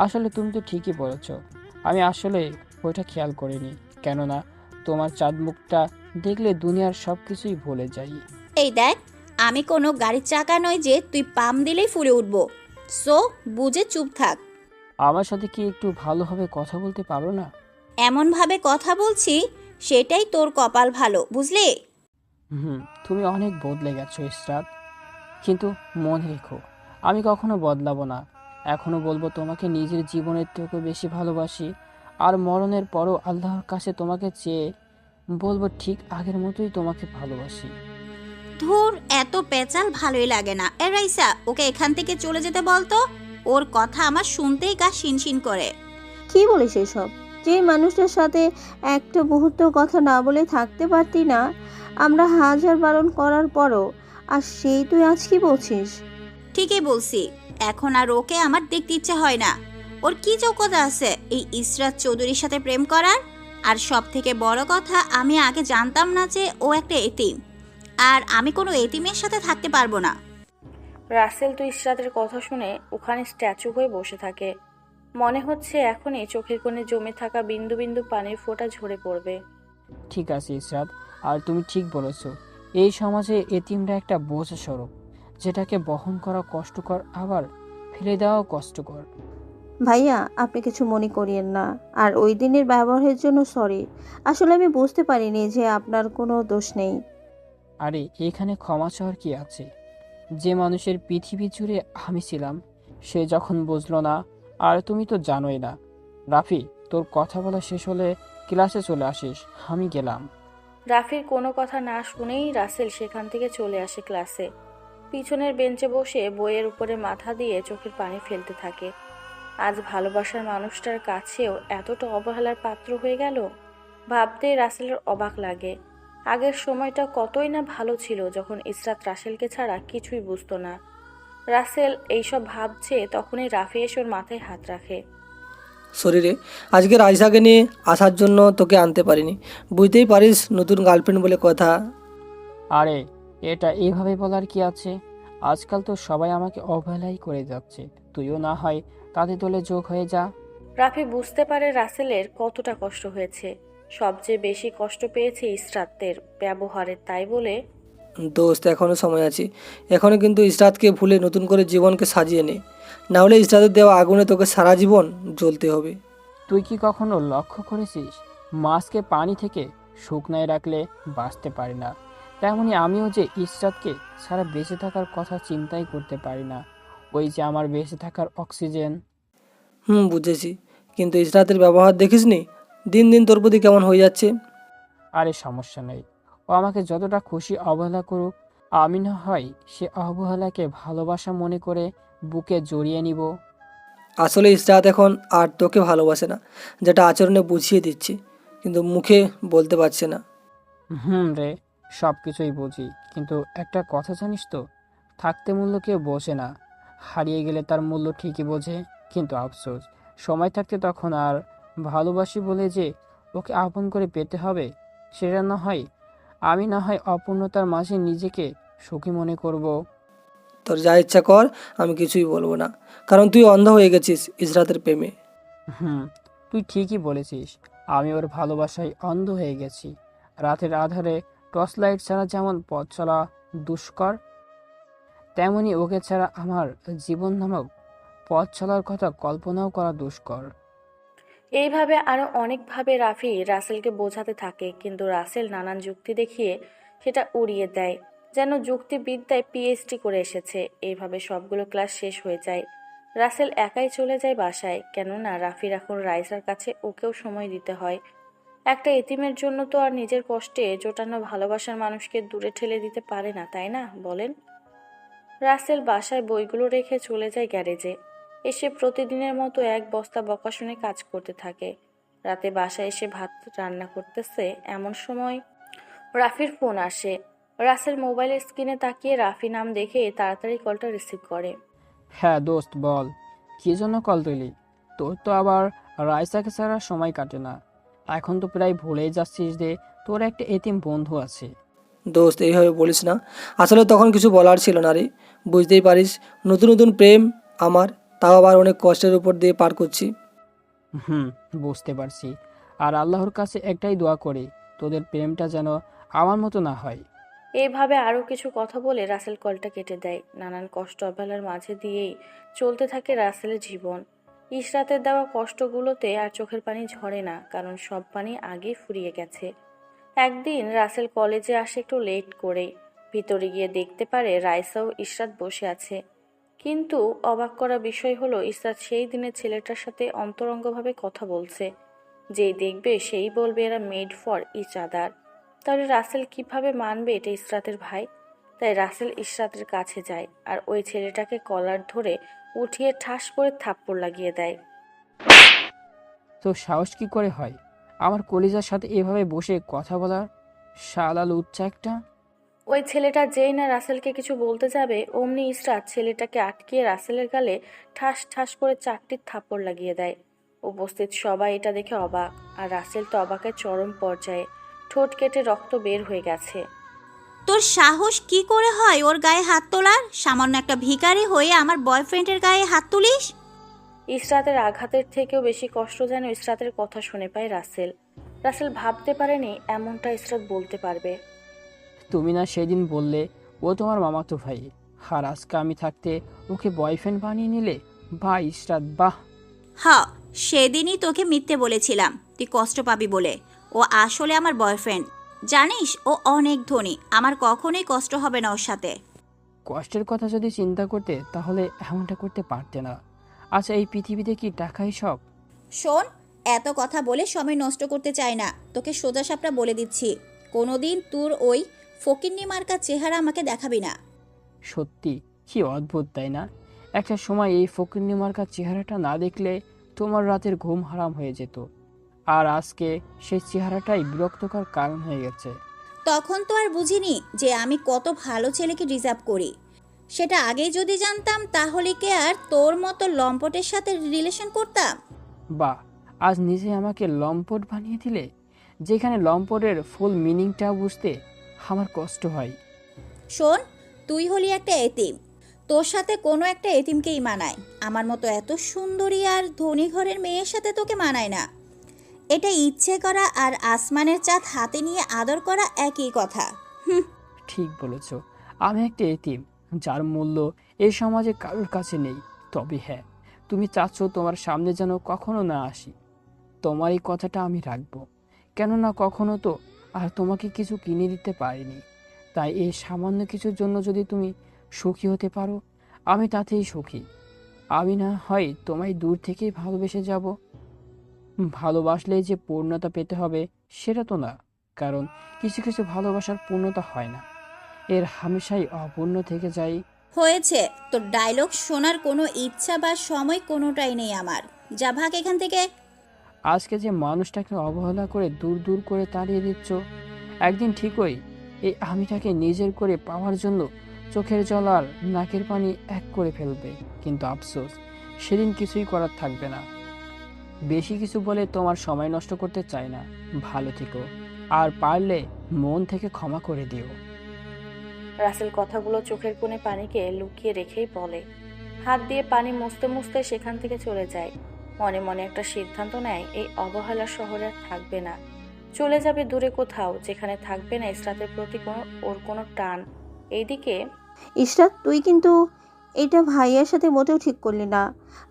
আসলে তুমি তো ঠিকই বলেছ, আমি আসলে ওইটা খেয়াল করিনি, কেননা তোমার চাঁদ মুখটা দেখলে দুনিয়ার সব কিছুই ভুলে যাই। এই দেখ, আমি কোনো গাড়ির চাকা নই যে তুই পাম দিলেই ফুলে উঠবো। সো বুঝে চুপ থাক। আমার সাথে কি একটু ভালোভাবে কথা বলতে পারো না? এমনভাবে কথা বলছি সেটাই তোর কপাল ভালো, বুঝলি? তুমি অনেক বদলে গেছো ইসরাত, কিন্তু মনে রেখো আমি কখনো বদলাবো না। এখনো বলবো তোমাকে নিজের জীবনের থেকেও বেশি ভালোবাসি। আর মরণের পরও আল্লাহর কাছে তোমাকে চেয়ে বলবো ঠিক আগের মতোই তোমাকে ভালোবাসি। ধুর, এত পেঁচাল ভালোই লাগে না। এ রাইসা, ওকে এখান থেকে চলে যেতে বলতো। ওর কথা আমার শুনতেই গা শিনশিন করে। কি বলিস এসব? যে মানুষটার সাথে একটা মুহূর্ত কথা না বলে থাকতে পারতি না, আমরা হাজার বারণ করার পরও, আর সেই তুই আজ কি বলছিস? ঠিকই বলছি, এখন আর ওকে আমার দেখতে ইচ্ছে হয় না। ওর কি যোগ্যতা আছে এই ইসরাত চৌধুরীর সাথে প্রেম করার? আর সব থেকে বড় কথা, আমি আগে জানতাম না যে ও একটা এতিম, আর আমি কোনো এতিমের সাথে থাকতে পারবো না। রাসেল তো ইশরাতের কথা শুনে ওখানে স্ট্যাচু হয়ে বসে থাকে। মনে হচ্ছে এখনই চোখের কোণে জমে থাকা বিন্দু বিন্দু পানির ফোঁটা ঝরে পড়বে। ঠিক আছে ইসরাত, আর তুমি ঠিক বলেছ। এই সমাজে এতিমরা একটা বোঝা স্বরূপ, যেটাকে বহন করা কষ্টকর, আবার ফেলে দেওয়াও কষ্টকর। ভাইয়া, আপনি কিছু মনে করিয়েন না, আর ওই দিনের ব্যবহারের জন্য সরি। আসলে আমি বুঝতে পারিনি যে আপনার কোনো দোষ নেই। আরে এখানে ক্ষমা চাওয়ার কি আছে? যে মানুষের পৃথিবী জুড়ে আমি ছিলাম, সে যখন বুঝলো না, আর তুমি তো জানোই না। রাফি, তোর কথা বলা শেষ হলে ক্লাসে চলে আসিস, আমি গেলাম। রাফির কোনো কথা না শুনেই রাসেল সেখান থেকে চলে আসে ক্লাসে। পিছনের বেঞ্চে বসে বইয়ের উপরে মাথা দিয়ে চোখের পানি ফেলতে থাকে। আজ ভালোবাসার মানুষটার কাছেও এতটা অবহেলার পাত্র হয়ে গেল। ভাবতেই রাসেলের অবাক লাগে। আগের সময়টা কতই না ভালো ছিল, যখন ইসরাত রাসেলকে ছাড়া কিছুই বুঝতো না। রাসেল এইসব ভাবছে, তখনই রাফি এসে ওর মাথায় হাত রাখে। শরীরে আজকে রাইসাকে নিয়ে আসার জন্য তোকে আনতে পারিনি, বুঝতেই পারিস নতুন গার্লফ্রেন্ড বলে কথা। আরে এটা এইভাবে বলার কি আছে? আজকাল তো সবাই আমাকে অবহেলাই করে যাচ্ছে, তুইও না হয় তাদের দলে যোগ হয়ে যা। রাফি বুঝতে পারে রাসেলের কতটা কষ্ট হয়েছে। সবচেয়ে বেশি কষ্ট পেয়েছে ইসরাতের ব্যবহারে, তাই বলে দোস্ত, এখনও সময় আছে। এখনও কিন্তু ইসরাতকে ভুলে নতুন করে জীবনকে সাজিয়ে নে, না হলে ইসরাতের দেওয়া আগুনে তোকে সারা জীবন জ্বলতে হবে। তুই কি কখনো লক্ষ্য করেছিস, মাছকে পানি থেকে শুকনায় রাখলে বাঁচতে পারে না? তেমনি আমিও যে ইসরাতকে ছাড়া বেঁচে থাকার কথা চিন্তাই করতে পারি না। ওই যে আমার বেঁচে থাকার অক্সিজেন। বুঝেছি, কিন্তু ইসরাতের ব্যবহার দেখিসনি দিন দিন তোর প্রতি কেমন হয়ে যাচ্ছে। আরে সমস্যা নেই, ও আমাকে যতটা খুশি অবহেলা করুক, আমি না হয় সে অবহেলাকে ভালোবাসা মনে করে বুকে জড়িয়ে নিব। আসলে ইসরাত এখন আর তোকে ভালোবাসে না, যেটা আচরণে বুঝিয়ে দিচ্ছি, কিন্তু মুখে বলতে পারছে না। রে, সব কিছুই বুঝি, কিন্তু একটা কথা জানিস তো, থাকতে মূল্য কেউ বোঝে না, হারিয়ে গেলে তার মূল্য ঠিকই বোঝে। কিন্তু আফসোস, সময় থাকতে তখন আর ভালোবাসি বলে যে ওকে আপন করে পেতে হবে, সেটা না হয়। আমি না হয় অপূর্ণতার মাঝে নিজেকে সুখী মনে করব। তোর যা ইচ্ছা কর, আমি কিছুই বলবো না, কারণ তুই অন্ধ হয়ে গেছিস ইসরাতের প্রেমে। হুম, তুই ঠিকই বলেছিস, আমি ওর ভালোবাসায় অন্ধ হয়ে গেছি। রাতের আধারে টর্চ লাইট ছাড়া যেমন পথ চলা দুষ্কর, তেমনি ওকে ছাড়া আমার জীবন নামক পথ চলার কথা কল্পনাও করা দুষ্কর। এইভাবে আরো অনেকভাবে রাফি রাসেলকে বোঝাতে থাকে, কিন্তু রাসেল নানান যুক্তি দেখিয়ে সেটা উড়িয়ে দেয়, যেন যুক্তিবিদ্যায় পিএইচডি করে এসেছে। এইভাবে সবগুলো ক্লাস শেষ হয়ে যায়। রাসেল একাই চলে যায় বাসায়, কেননা রাফির এখন রাইসার কাছে ওকেও সময় দিতে হয়। একটা এতিমের জন্য তো আর নিজের কষ্টে জোটানো ভালোবাসার মানুষকে দূরে ঠেলে দিতে পারে না, তাই না বলেন? রাসেল বাসায় বইগুলো রেখে চলে যায় গ্যারেজে। এসে প্রতিদিনের মতো এক বস্তা বকা শুনে কাজ করতে থাকে। রাতে বাসায় এসে ভাত রান্না করতেছে, এমন সময় রাফির ফোন আসে। রাসেল মোবাইলের স্ক্রিনে তাকিয়ে রাফি নাম দেখে তাড়াতাড়ি কলটা রিসিভ করে। হ্যাঁ দোস্ত, বল, কি জন্য কল দিলি? তোর তো আবার রাইসাকে ছাড়া সময় কাটে না। এখন তো প্রায় ভুলেই যাচ্ছিস যে তোর একটা এতিম বন্ধু আছে। দোস্ত, এইভাবে বলিস না, আসলে তখন কিছু বলার ছিল না রে। বুঝতেই পারিস, নতুন নতুন প্রেম আমার, তাও আবার অনেক কষ্টের উপর দিয়ে পার করছি। হুম, বুঝতে পারছি। আর আল্লাহর কাছে একটাই দোয়া করি, তোদের প্রেমটা যেন আমার মতো না হয়। এইভাবে আরও কিছু কথা বলে রাসেল কলটা কেটে দেয়। নানান কষ্ট অবহেলার মাঝে দিয়েই চলতে থাকে রাসেলের জীবন। ইশরাতের দেওয়া কষ্টগুলোতে আর চোখের পানি ঝরে না, কারণ সব পানি আগেই ফুরিয়ে গেছে। একদিন রাসেল কলেজে আসে একটু লেট করেই। ভিতরে গিয়ে দেখতে পারে রাইসা ও ইশরাত বসে আছে। কিন্তু অবাক করা বিষয় হলো ইশরাত সেই দিনের ছেলেটার সাথে অন্তরঙ্গভাবে কথা বলছে। যেই দেখবে সেই বলবে এরা মেড ফর ইচ আদার। তাহলে রাসেল কিভাবে মানবে এটা ইশরাতের ভাই? তাই রাসেল ইশরাতের কাছে যায় আর ওই ছেলেটাকে কলার ধরে উঠিয়ে ঠাস করে থাপ্পড় লাগিয়ে দেয়। তো সাহস কি করে হয় আমার কলিজার সাথে এভাবে বসে কথা বলার? শালা লুচ্চা একটা। ওই ছেলেটা যেই না রাসেলকে কিছু বলতে যাবে অমনি ইশরাত ছেলেটাকে আটকিয়ে রাসেলের গালে ঠাস ঠাস করে 4টি থাপ্পড় লাগিয়ে দেয়। উপস্থিত সবাই এটা দেখে অবাক, আর রাসেল তো অবাকের চরম পর্যায়ে, ঠোঁট কেটে রক্ত বের হয়ে গেছে। তোর সাহস কি করে হয় ওর গায়ে হাত তোলার? সামান্য একটা ভিখারি হয়ে আমার বয়ফ্রেন্ডের গায়ে হাত তুলিস? ইশরাতের আঘাতের থেকেও বেশি কষ্ট যেন ইশরাতের কথা শুনে পায় রাসেল। রাসেল ভাবতে পারেনি এমনটা ইশরাত বলতে পারবে। তুমি না সেদিন বললে ও তোমার মামাতো ভাই, আর আজকে আমি থাকতে ওকে বয়ফ্রেন্ড বানিয়ে নিলে? বাহ ইশরাত বাহ। হ্যাঁ, সেদিনই তোকে মিথ্যে বলেছিলাম তুই কষ্ট পাবি বলে। ও আসলে আমার বয়ফ্রেন্ড। জানিস ও অনেক ধনী, আমার কখনোই কষ্ট হবে না ওর সাথে। কষ্টের কথা যদি চিন্তা করতে তাহলে এমনটা করতে পারতে না। আচ্ছা এই পৃথিবীতে কি টাকাই সব? শোন, এত কথা বলে সময় নষ্ট করতে চাই না। তোকে সোজাসাপটা বলে দিচ্ছি, কোনোদিন তোর ওই ফকিন্নি মার্কা চেহারা আমাকে দেখাবি না। সত্যি কি অদ্ভুত তাই না? একটা সময় এই ফকিন্নি মার্কা চেহারাটা না দেখলে তোমার রাতের ঘুম হারাম হয়ে যেত, আর আজকে সেই চেহারাটাই বিরক্তকর কারণ হয়ে গেছে। তখন তো আর বুঝিনি যে আমি কত ভালো ছেলেকে ডিজার্ভ করি। সেটা আগেই যদি জানতাম তাহলে কি আর তোর মতো লম্পটের সাথে রিলেশন করতাম? বাহ, আজ নিজে আমাকে লম্পট বানিয়ে দিলে। যেখানে লম্পটের ফুল মিনিংটা বুঝতে আমার কষ্ট হয়। শোন, তুই হলি একটা এতিম, তোর সাথে কোনো একটা এতিমকেই মানায়। আমার মতো এত সুন্দরী আর ধনী ঘরের মেয়ের সাথে তোকে মানায় না। এটা ইচ্ছে করা আর আসমানের চাঁদ হাতে নিয়ে আদর করা একই কথা। ঠিক বলেছ, আমি একটা এতিম যার মূল্য এই সমাজে কারোর কাছে নেই। তবে হ্যাঁ, তুমি চাচ্ছ তোমার সামনে যেন কখনো না আসি। তোমার এই কথাটা আমি রাখবো, কেননা কখনো তো আর তোমাকে কিছু কিনে দিতে পারিনি। তাই এই সামান্য কিছুর জন্য যদি তুমি সুখী হতে পারো, আমি তাতেই সুখী। আমি না হয় তোমায় দূর থেকেই ভালোবেসে যাব। ভালোবাসলেই যে পূর্ণতা পেতে হবে সেটা তো না, কারণ কিছু কিছু ভালোবাসার পূর্ণতা হয় না, এর হামেশাই অপূর্ণ থেকে যায়। হয়েছে, তোর ডায়লগ শোনার কোনো ইচ্ছা বা সময় কোনোটাই নেই আমার। যা ভাগ এখান থেকে। আজকে যে মানুষটাকে অবহেলা করে দূর দূর করে তাড়িয়ে দিচ্ছ, একদিন ঠিকই এই আমিটাকে নিজের করে পাওয়ার জন্য চোখের জল আর নাকের পানি এক করে ফেলবে। কিন্তু আফসোস, সেদিন কিছুই করার থাকবে না। বেশি কিছু বলে তোমার সময় নষ্ট করতে চাই না। ভালো থেকো, আর পারলে মন থেকে ক্ষমা করে দিও। রাসেল কথাগুলো চোখের কোণে পানিকে লুকিয়ে রেখেই বলে। হাত দিয়ে পানি মুছতে মুছতে সেখান থেকে চলে যায়। মনে মনে একটা সিদ্ধান্ত নেয়, এই অবহেলা শহরে আর থাকবে না। চলে যাবে দূরে কোথাও, যেখানে থাকবে না ইশরাতের প্রতি ওর কোনো টান। এইদিকে ইশরাত, তুই কিন্তু এটা ভাইয়ার সাথে মোটেও ঠিক করলি না।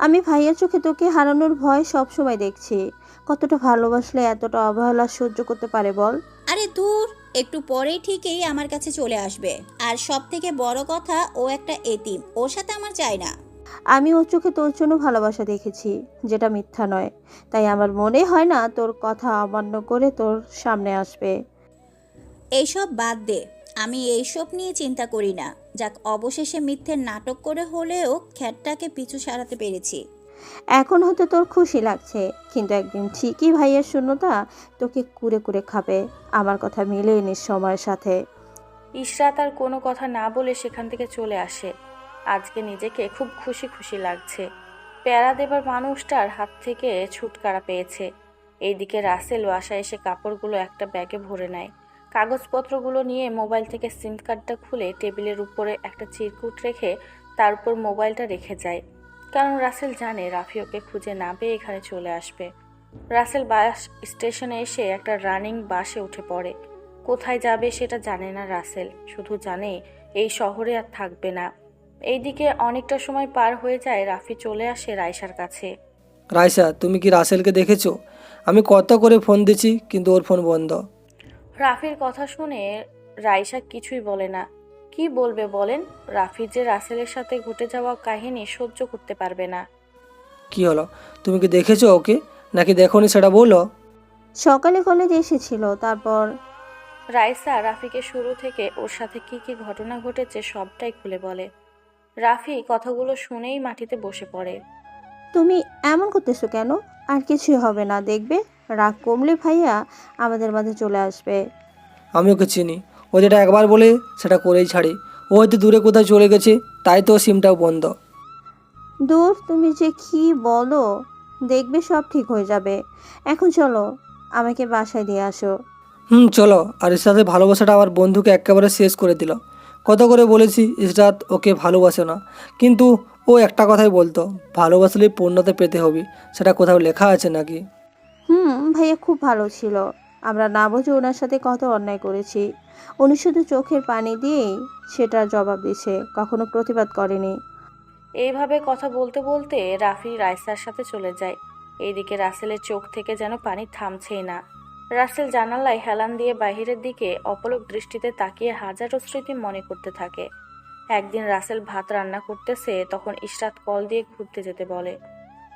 আমি ভাইয়ার চোখে তোকে হারানোর ভয় সব সময় দেখছি। কতটা ভালোবাসলে এতটা অবহেলা সহ্য করতে পারে বল? আরে দূর, একটু পরেই ঠিকই আমার কাছে চলে আসবে। আর সব থেকে বড় কথা, ও একটা এতিম, ওর সাথে আমার চাই না। আমি ওর চোখে তোর জন্য ভালোবাসা দেখেছি, যেটা মিথ্যা নয়। তাই আমার মনে হয় না তোর কথা অমান্য করে তোর সামনে আসবে। এইসব বাদ দে, আমি এইসব নিয়ে চিন্তা করি না। যাক, অবশেষে মিথ্যের নাটক করে হলেও খ্যাটটাকে পিছু সারাতে পেরেছি। এখন হয়তো তোর খুশি লাগছে, কিন্তু একদিন ঠিকই ভাইয়ের শূন্যতা তোকে কুরে কুরে খাবে। আমার কথা মিলিয়ে নিস সময়ের সাথে। ইশরাত আর কোনো কথা না বলে সেখান থেকে চলে আসে। আজকে নিজেকে খুব খুশি খুশি লাগছে। প্যারা দেবার মানুষটার হাত থেকে ছুটকারা পেয়েছে। এইদিকে রাসেল বাসায় এসে কাপড়গুলো একটা ব্যাগে ভরে নেয়। কাগজপত্রগুলো নিয়ে মোবাইল থেকে সিম কার্ডটা খুলে টেবিলের উপরে একটা চিরকুট রেখে তার উপর মোবাইলটা রেখে যায়। কারণ রাসেল জানে রাফি ওকে খুঁজে না পেয়ে এখানে চলে আসবে। রাসেল বাস স্টেশনে এসে একটা রানিং বাসে উঠে পড়ে। কোথায় যাবে সেটা জানে না রাসেল, শুধু জানে এই শহরে আর থাকবে না। এইদিকে অনেকটা সময় পার হয়ে যায়, রাফি চলে আসে রাইসার কাছে। রাইসা, তুমি কি রাসেলকে দেখেছো? আমি কত করে ফোন দিচ্ছি কিন্তু ওর ফোন বন্ধ। রাফির কথা শুনে রাইসা কিছুই বলে না। কি বলবে বলেন? রাফি যে রাসেলের সাথে ঘটে যাওয়া কাহিনী সহ্য করতে পারবে না। কি হলো, তুমি কি দেখেছো ওকে নাকি দেখোনি সেটা বলো। সকালে কলেজ এসেছিল, তারপর রাইসা রাফিকে শুরু থেকে ওর সাথে কি কি ঘটনা ঘটেছে সবটাই খুলে বলে। রাফি কথাগুলো শুনেই মাটিতে বসে পড়ে। তুমি এমন করতেছো কেন? আর কিছুই হবে না, দেখবে রাগ কমলে ভাইয়া আমাদের মাঝে চলে আসবে। আমি ওকে চিনি, ও যেটা একবার বলে সেটা করেই ছাড়ি। ও হয়তো দূরে কোথায় চলে গেছে, তাই তো সিমটাও বন্ধ। দূর, তুমি যে কি বলো, দেখবে সব ঠিক হয়ে যাবে। এখন চলো, আমাকে বাসায় দিয়ে আসো। চলো। আর ইসরাতের ভালোবাসাটা আমার বন্ধুকে একেবারে শেষ করে দিল। কত করে বলেছি ইসরাত ওকে ভালোবাসে না, কিন্তু ও একটা কথাই বলতো, ভালোবাসলে পূর্ণতা পেতে হবে। সেটা কোথাও লেখা আছে নাকি? ভাইয়া খুব ভালো ছিল। আমরা না বুঝে ওনার সাথে কত অন্যায় করেছি। উনি শুধু চোখের পানি দিয়েই সেটার জবাব দিছে, কখনো প্রতিবাদ করেনি। এইভাবে কথা বলতে বলতে রাফি রাইসার সাথে চলে যায়। এইদিকে রাসেলের চোখ থেকে যেন পানি থামছেই না। রাসেল জানালায় হেলান দিয়ে বাহিরের দিকে অপলক দৃষ্টিতে তাকিয়ে হাজারো স্মৃতি মনে করতে থাকে। একদিন রাসেল ভাত রান্না করতেছে, তখন ইশরাত কল দিয়ে ঘুরতে যেতে বলে।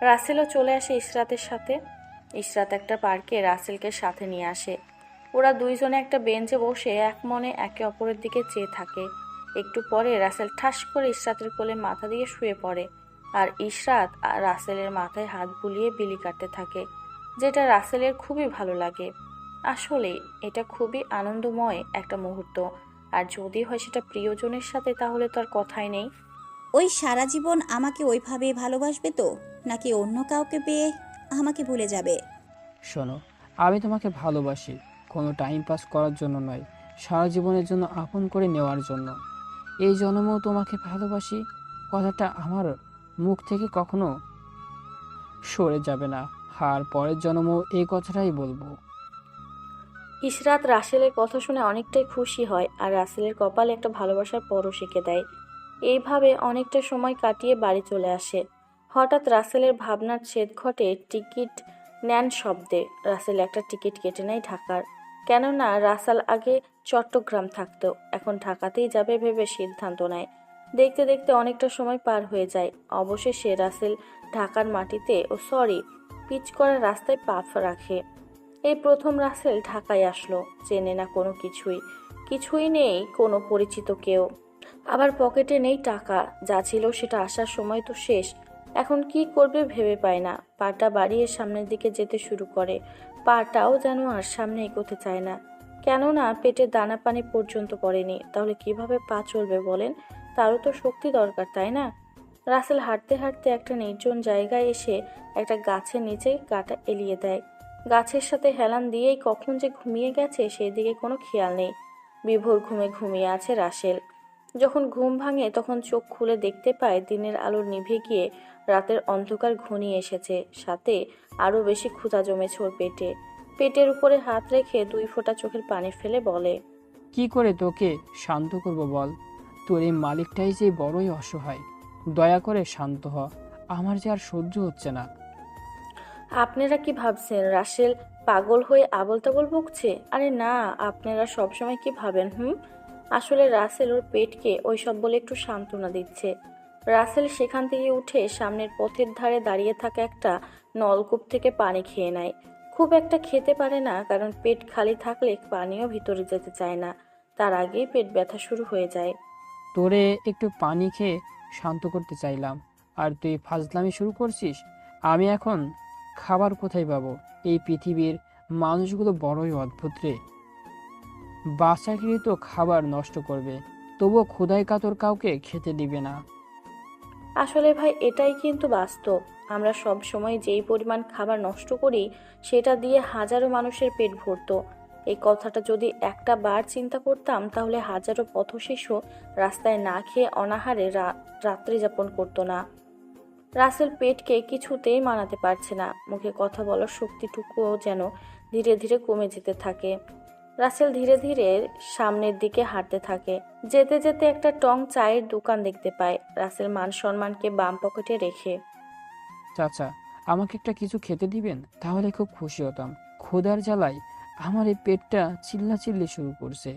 রাসেলও চলে আসে ইশরাতের সাথে। ইশরাত একটা পার্কে রাসেলকে সাথে নিয়ে আসে। ওরা দুইজনে একটা বেঞ্চে বসে এক মনে একে অপরের দিকে চেয়ে থাকে। একটু পরে রাসেল ঠাস করে ইশরাতের কোলে মাথা দিয়ে শুয়ে পড়ে, আর ইশরাত আর রাসেলের মাথায় হাত বুলিয়ে বিলি কাটতে থাকে, যেটা রাসেলের খুবই ভালো লাগে। আসলে এটা খুবই আনন্দময় একটা মুহূর্ত, আর যদি হয় সেটা প্রিয়জনের সাথে তাহলে তো আর কথাই নেই। ওই সারা জীবন আমাকে ওইভাবে ভালোবাসবে তো, নাকি অন্য কাউকে পেয়ে আমাকে ভুলে যাবে? শোনো, আমি তোমাকে ভালোবাসি, কোনো টাইম পাস করার জন্য নয়, সারা জীবনের জন্য আপন করে নেওয়ার জন্য। এই জন্মেও তোমাকে ভালোবাসি কথাটা আমার মুখ থেকে কখনো সরে যাবে না, আর পরের জন্মও এই কথাটাই বলবো। ইশরাত রাসেলের কথা শুনে অনেকটাই খুশি হয়, আর রাসেলের কপালে একটা ভালোবাসার পরশ এঁকে দেয়। এইভাবে অনেকটা সময় কাটিয়ে বাড়ি চলে আসে। হঠাৎ রাসেলের ভাবনার ছেদ ঘটে টিকিট নেন শব্দে। রাসেল একটা টিকিট কেটে নেয় ঢাকার। কেননা রাসেল আগে চট্টগ্রাম থাকতো, এখন ঢাকাতেই যাবে ভেবে সিদ্ধান্ত নেয়। দেখতে দেখতে অনেকটা সময় পার হয়ে যায়। অবশেষে রাসেল ঢাকার মাটিতে পিচ করা রাস্তায় পা রাখে। এই প্রথম রাসেল ঢাকায় আসলো। চেনে না কোনো কিছুই, কিছুই নেই কোনো পরিচিত কেউ। আবার পকেটে নেই টাকা, যা ছিল সেটা আসার সময় তো শেষ। এখন কি করবে ভেবে পায় না। পাটা বাড়িয়ে সামনের দিকে যেতে শুরু করে। পাটাও যেন আর সামনে এগোতে চায় না, কেননা পেটে দানা পানি পর্যন্ত পড়েনি। তাহলে কিভাবে পা চলবে বলেন? তারও তো শক্তি দরকার, তাই না? রাসেল হাঁটতে হাঁটতে একটা নির্জন জায়গায় এসে একটা গাছের নিচে গাটা এলিয়ে দেয়। গাছের সাথে হেলান দিয়েই কখন যে ঘুমিয়ে গেছে সেদিকে কোনো খেয়াল নেই। বিভোর ঘুমে ঘুমিয়ে আছে রাসেল। যখন ঘুম ভাঙে তখন চোখ খুলে দেখতে পায় দিনের আলো নিভে গিয়ে রাতের অন্ধকার ঘনিয়ে এসেছে। সাথে আরো বেশি ক্ষুধা জমেছে ওর পেটে। পেটের উপরে হাত রেখে 2 ফোঁটা চোখের পানি ফেলে বলে, কি করে তোকে শান্ত করব বল? তোর এই মালিকটাই যে বড়ই অসহায়, দয়া করে শান্ত হ, আমার যে আর সহ্য হচ্ছে না। আপনারা কি ভাবছেন রাসেল পাগল হয়ে আবোল তাবোল বকছে? আরে না, আপনারা সবসময় কি ভাবেন? আসলে রাসেল ওর পেটকে ওইসব বলে একটু সান্ত্বনা দিচ্ছে। রাসেল সেখান থেকে উঠে সামনের পথের ধারে দাঁড়িয়ে থাকা একটা নলকূপ থেকে পানি খেয়ে নেয়। খুব একটা খেতে পারে না, কারণ পেট খালি থাকলে পানিও ভিতরে যেতে চায় না। তার আগেই পেট ব্যথা শুরু হয়ে যায়। তোরে একটু পানি খেয়ে শান্ত করতে চাইলাম, আর তুই ফাজলামি শুরু করছিস। আমি এখন খাবার কোথায় পাবো? এই পৃথিবীর মানুষগুলো বড়ই অদ্ভুত রে। বাচ্চাগিরি তো খাবার নষ্ট করবে, তবুও ক্ষুধায় কাতর কাউকে খেতে দিবে না। আসলে ভাই এটাই কিন্তু বাস্তব। আমরা সব সময় যেই পরিমাণ খাবার নষ্ট করি সেটা দিয়ে হাজারো মানুষের পেট ভরতো। এই কথাটা যদি একটা বার চিন্তা করতাম তাহলে হাজারো পথশিশু রাস্তায় না খেয়ে অনাহারে রাত্রি যাপন করতো না। রাসেল পেটকে কিছুতেই মানাতে পারছে না। মুখে কথা বলার শক্তিটুকুও যেন ধীরে ধীরে কমে যেতে থাকে। রাসেল ধীরে ধীরে সামনের দিকে হাঁটতে থাকে। যেতে যেতে একটা টং চায়ের দোকান দেখতে পায়। রাসেল মান সম্মানকে বাম পকেটে রেখে, চাচা, আমাকে একটা কিছু খেতে দিবেন? তাহলে খুব খুশি হতাম। ক্ষুধার জ্বালায় আমার এই পেটটা চিল্লাচিল্লি শুরু করছে।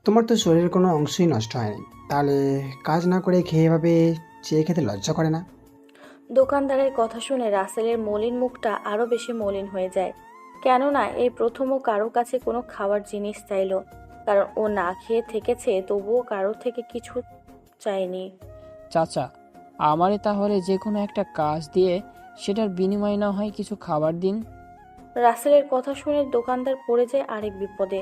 তোমার তো শরীরের কোনো অংশই নষ্ট হয়নি, তাহলে কাজ না করে খেয়ে এভাবে চেয়ে খেতে লজ্জা করে না? দোকানদারের কথা শুনে রাসেলের মলিন মুখটা আরো বেশি মলিন হয়ে যায়। কেননা এই প্রথম ও কারো কাছে কোনো খাবার জিনিস চাইলো, কারণ ও না খেয়ে থেকেছে, তবুও কারো থেকে কিছু চায়নি। চাচা, আমারে তাহলে যে কোনো একটা কাজ দিয়ে সেটার বিনিময়ে না হয় কিছু খাবার দিন। রাসেলের কথা শুনে দোকানদার পড়ে যায় আরেক বিপদে।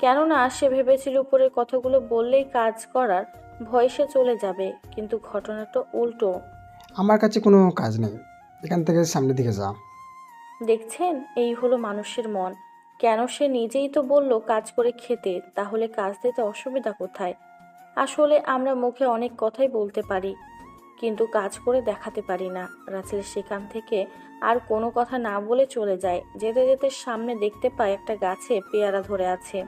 কেননা সে ভেবেছিল উপরের কথাগুলো বললেই কাজ করার ভয় সে চলে যাবে, কিন্তু ঘটনাটা উল্টো। আমার কাছে কোনো কাজ নেই, এখান থেকে সামনের দিকে যা। দেখছেন, এই হলো মানুষের মন। কেন সে নিজেই তো বলল কাজ করে খেতে, তাহলে কাজ দিতে অসুবিধা কোথায়? আসলে আমরা মুখে অনেক কথাই বলতে পারি, কিন্তু কাজ করে দেখাতে পারি না। রাসেল সেখান থেকে আর কোনো কথা না বলে চলে যায়। যেতে যেতে সামনে দেখতে পায় একটা গাছে পেয়ারা ধরে আছে।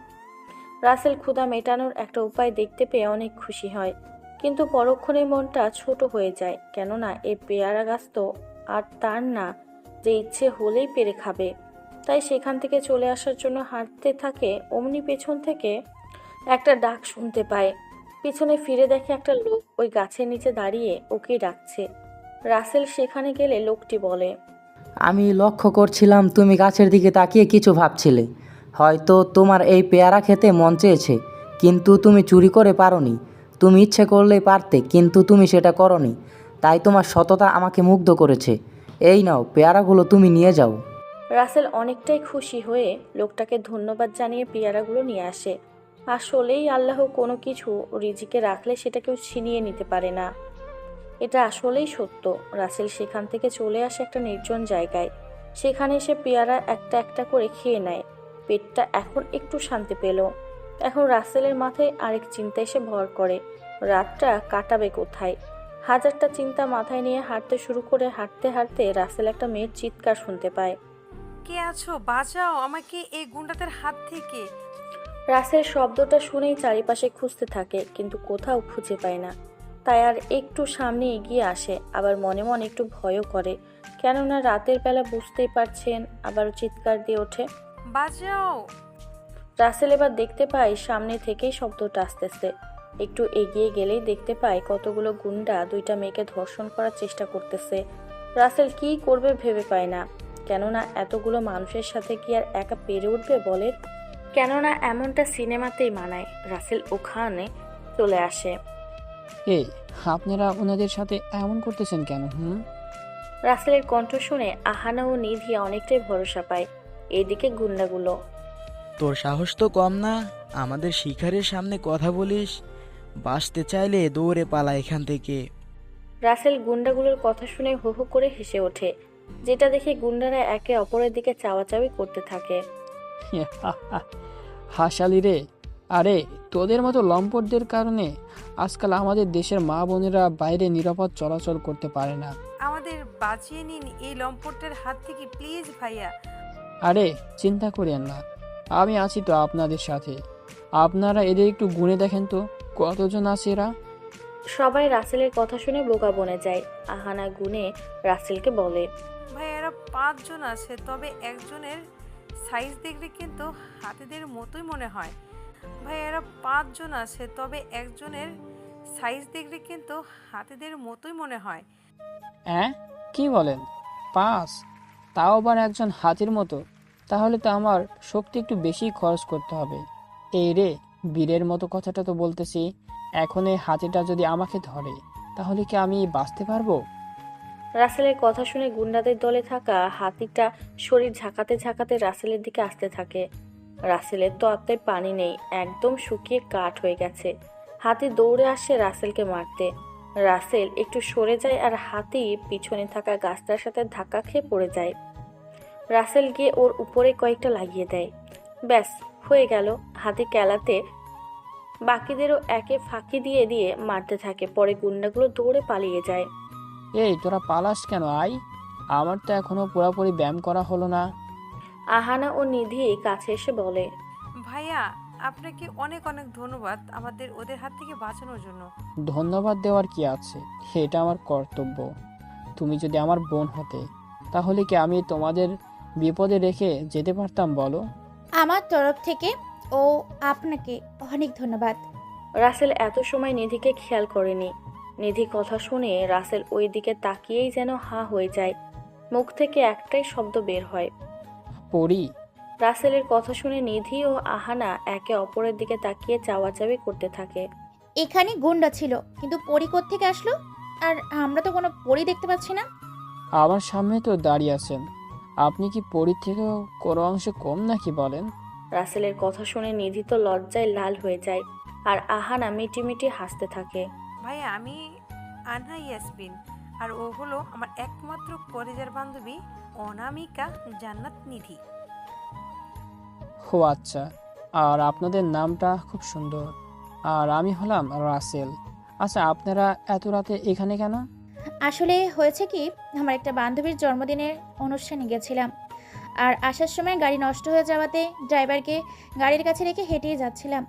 রাসেল ক্ষুধা মেটানোর একটা উপায় দেখতে পেয়ে অনেক খুশি হয়, কিন্তু পরক্ষণেই মনটা ছোট হয়ে যায়। কেননা এই পেয়ারা গাছ তো আর তার না যে ইচ্ছে হলেই পেরে খাবে। তাই সেখান থেকে চলে আসার জন্য হাঁটতে থাকে। অমনি পেছন থেকে একটা ডাক শুনতে পায়। পিছনে ফিরে দেখে একটা লোক ওই গাছের নিচে দাঁড়িয়ে ওকে ডাকছে। রাসেল সেখানে গেলে লোকটি বলে, আমি লক্ষ্য করছিলাম তুমি গাছের দিকে তাকিয়ে কিছু ভাবছিলে। হয়তো তোমার এই পেয়ারা খেতে মন চেয়েছে, কিন্তু তুমি চুরি করে পারোনি। তুমি ইচ্ছে করলেই পারতে, কিন্তু তুমি সেটা করোনি। তাই তোমার সততা আমাকে মুগ্ধ করেছে। এই নাও, পেয়ারাগুলো তুমি নিয়ে যাও। রাসেল অনেকটাই খুশি হয়ে লোকটাকে ধন্যবাদ জানিয়ে পেয়ারাগুলো নিয়ে আসে। আসলেই আল্লাহ কোনো কিছু রিজিকে রাখলে সেটা কেউ ছিনিয়ে নিতে পারে না। এটা আসলেই সত্য। রাসেল সেখান থেকে চলে আসে একটা নির্জন জায়গায়। সেখানে এসে পেয়ারা একটা একটা করে খেয়ে নেয়। পেটটা এখন একটু শান্তি পেল। এখন রাসেলের মাথায় আরেক চিন্তা এসে ভর করে, রাতটা কাটাবে কোথায়। হাজারটা চিন্তা মাথায় নিয়ে হাঁটতে শুরু করে। হাঁটতে হাঁটতে রাসেল একটা মেয়ের চিৎকার শুনতে পায়। কে আছো? বাঁচাও আমাকে এই গুন্ডাদের হাত থেকে। রাসেল শব্দটা শুনেই চারিপাশে খুঁজতে থাকে, কিন্তু কোথাও খুঁজে পায় না। তাই আর একটু সামনে এগিয়ে আসে, আবার মনে মনে একটু ভয়ও করে। কেননা রাতের বেলা বুঝতেই পারছেন, আবারও চিৎকার দিয়ে ওঠে, বাঁচাও। রাসেল এবার দেখতে পায় সামনে থেকেই শব্দটা আসতেছে। একটু এগিয়ে গেলেই দেখতে পায় কতগুলো গুন্ডা দুইটা মেয়েকে ধর্ষণ করার চেষ্টা করতেছে। রাসেল কি করবে ভেবে পায় না। কেননা এতগুলো মানুষের সাথে কি আর একা পেরে উঠবে বলে? কেননা এমনটা সিনেমাতেই মানায়। রাসেল ওখানে চলে আসে। এই, আপনারা ওনাদের সাথে এমন করতেছেন কেন? রাসেলের কণ্ঠ শুনে আহানা ও নিধি অনেকটাই ভরসা পায়। এইদিকে গুন্ডাগুলো, তোর সাহস তো কম না, আমাদের শিকারের সামনে কথা বলিস? বাঁচতে চাইলে দৌড়ে পালা এখান থেকে। রাসেল গুন্ডাগুলোর কথা শুনে হু হু করে হেসে ওঠে, যেটা দেখে গুন্ডারা একে অপরের দিকে চাওয়াচাওয়ি করতে থাকে। হাসালি রে। আরে, তোদের মতো লম্পটদের কারণে আজকাল আমাদের দেশের মা বোনেরা বাইরে নিরাপদ চলাচল করতে পারে না। আমাদের বাঁচিয়ে নিন এই লম্পটের হাত থেকে প্লিজ ভাইয়া। আরে চিন্তা করেন না, আমি আছি তো আপনাদের সাথে। আপনারা এদের একটু গুনে দেখেন তো কতজন আছে এরা। সবাই রাসেলের কথা শুনে বোকা বনে যায়। আহানা গুনে রাসেলকে বলে, ভাই এরা 5 জন আছে, তবে একজনের সাইজ দেখলে কিন্তু হাতিদের মতোই মনে হয়। ভাই এরা 5 জন আছে, তবে একজনের সাইজ দেখলে কিন্তু হাতিদের মতোই মনে হয়। হ্যাঁ, কি বলেন? 5? তাও আবার একজন হাতির মতো? তাহলে তো আমার শক্তি একটু বেশি খরচ করতে হবে। এই রে, বীরের মতো কথাটা তো বলতেছি। এখন এই হাতিটা যদি আমাকে ধরে, তাহলে কি আমি বাঁচতে পারবো? রাসেলের কথা শুনে গুন্ডাদের দলে থাকা হাতিটা শরীর ঝাঁকাতে ঝাঁকাতে রাসেলের দিকে আসতে থাকে। রাসেলের তো আত্মায় পানি নেই, একদম শুকিয়ে কাঠ হয়ে গেছে। হাতি দৌড়ে আসে রাসেলকে মারতে। রাসেল একটু সরে যায় আর হাতি পিছনে থাকা গাছটার সাথে ধাক্কা খেয়ে পড়ে যায়। রাসেল গিয়ে ওর উপরে কয়েকটা লাগিয়ে দেয়। ব্যাস হয়ে গেল। হাতি কেলাতে বাকিদেরও একে ফাঁকি দিয়ে দিয়ে মারতে থাকে। পরে গুন্ডাগুলো দৌড়ে পালিয়ে যায়। এই, তোরা পালাস কেন? আই, আমার তো এখনো পুরোপুরি ব্যায়াম করা হলো না। আহানা ও নিধি কাছে এসে বলে, ভাইয়া আপনাকে অনেক অনেক ধন্যবাদ আমাদের ওদের হাত থেকে বাঁচানোর জন্য। ধন্যবাদ দেওয়ার কি আছে, এটা আমার কর্তব্য। তুমি যদি আমার বোন হতে, তাহলে কি আমি তোমাদের বিপদে রেখে যেতে পারতাম বলো? আমার তরফ থেকে ও আপনাকে অনেক ধন্যবাদ। রাসেল এত সময় নিধিকে খেয়াল করেনি। নিধি কথা শুনে রাসেল ওই দিকে তাকিয়েই যেন হাঁ হয়ে যায়। মুখ থেকে একটাই শব্দ বের হয়, পড়ি। রাসেলের কথা শুনে নিধি ও আহানা একে অপরের দিকে তাকিয়ে চাওয়াচাওয়ি করতে থাকে। এখানে গুন্ডা ছিল, কিন্তু পরি থেকে আসলো? আর আমরা তো কোনো পরি দেখতে পাচ্ছি না। আমার সামনে তো দাঁড়িয়ে আছেন, আপনি কি পরীর থেকেও কোনো অংশে কম নাকি বলেন? রাসেলের কথা শুনে নিধি তো লজ্জায় লাল হয়ে যায়, আর আহানা মিটিমিটি হাসতে থাকে। ভাইয়া আমি আনহা ইয়াসমিন, আর ও হলো আমার একমাত্র কলেজের বান্ধবী অনামিকা জান্নাত নিধি। ও আচ্ছা, আর আপনাদের নামটা খুব সুন্দর। আর আমি হলাম রাসেল। আচ্ছা, আপনারা এত রাতে এখানে কেন? আসলে হয়েছে কি, আমার একটা বান্ধবীর জন্মদিনের অনুষ্ঠানে গেছিলাম, আর আসার সময় গাড়ি নষ্ট হয়ে যাওয়াতে ড্রাইভারকে গাড়ির কাছে রেখে হেঁটেই যাচ্ছিলাম।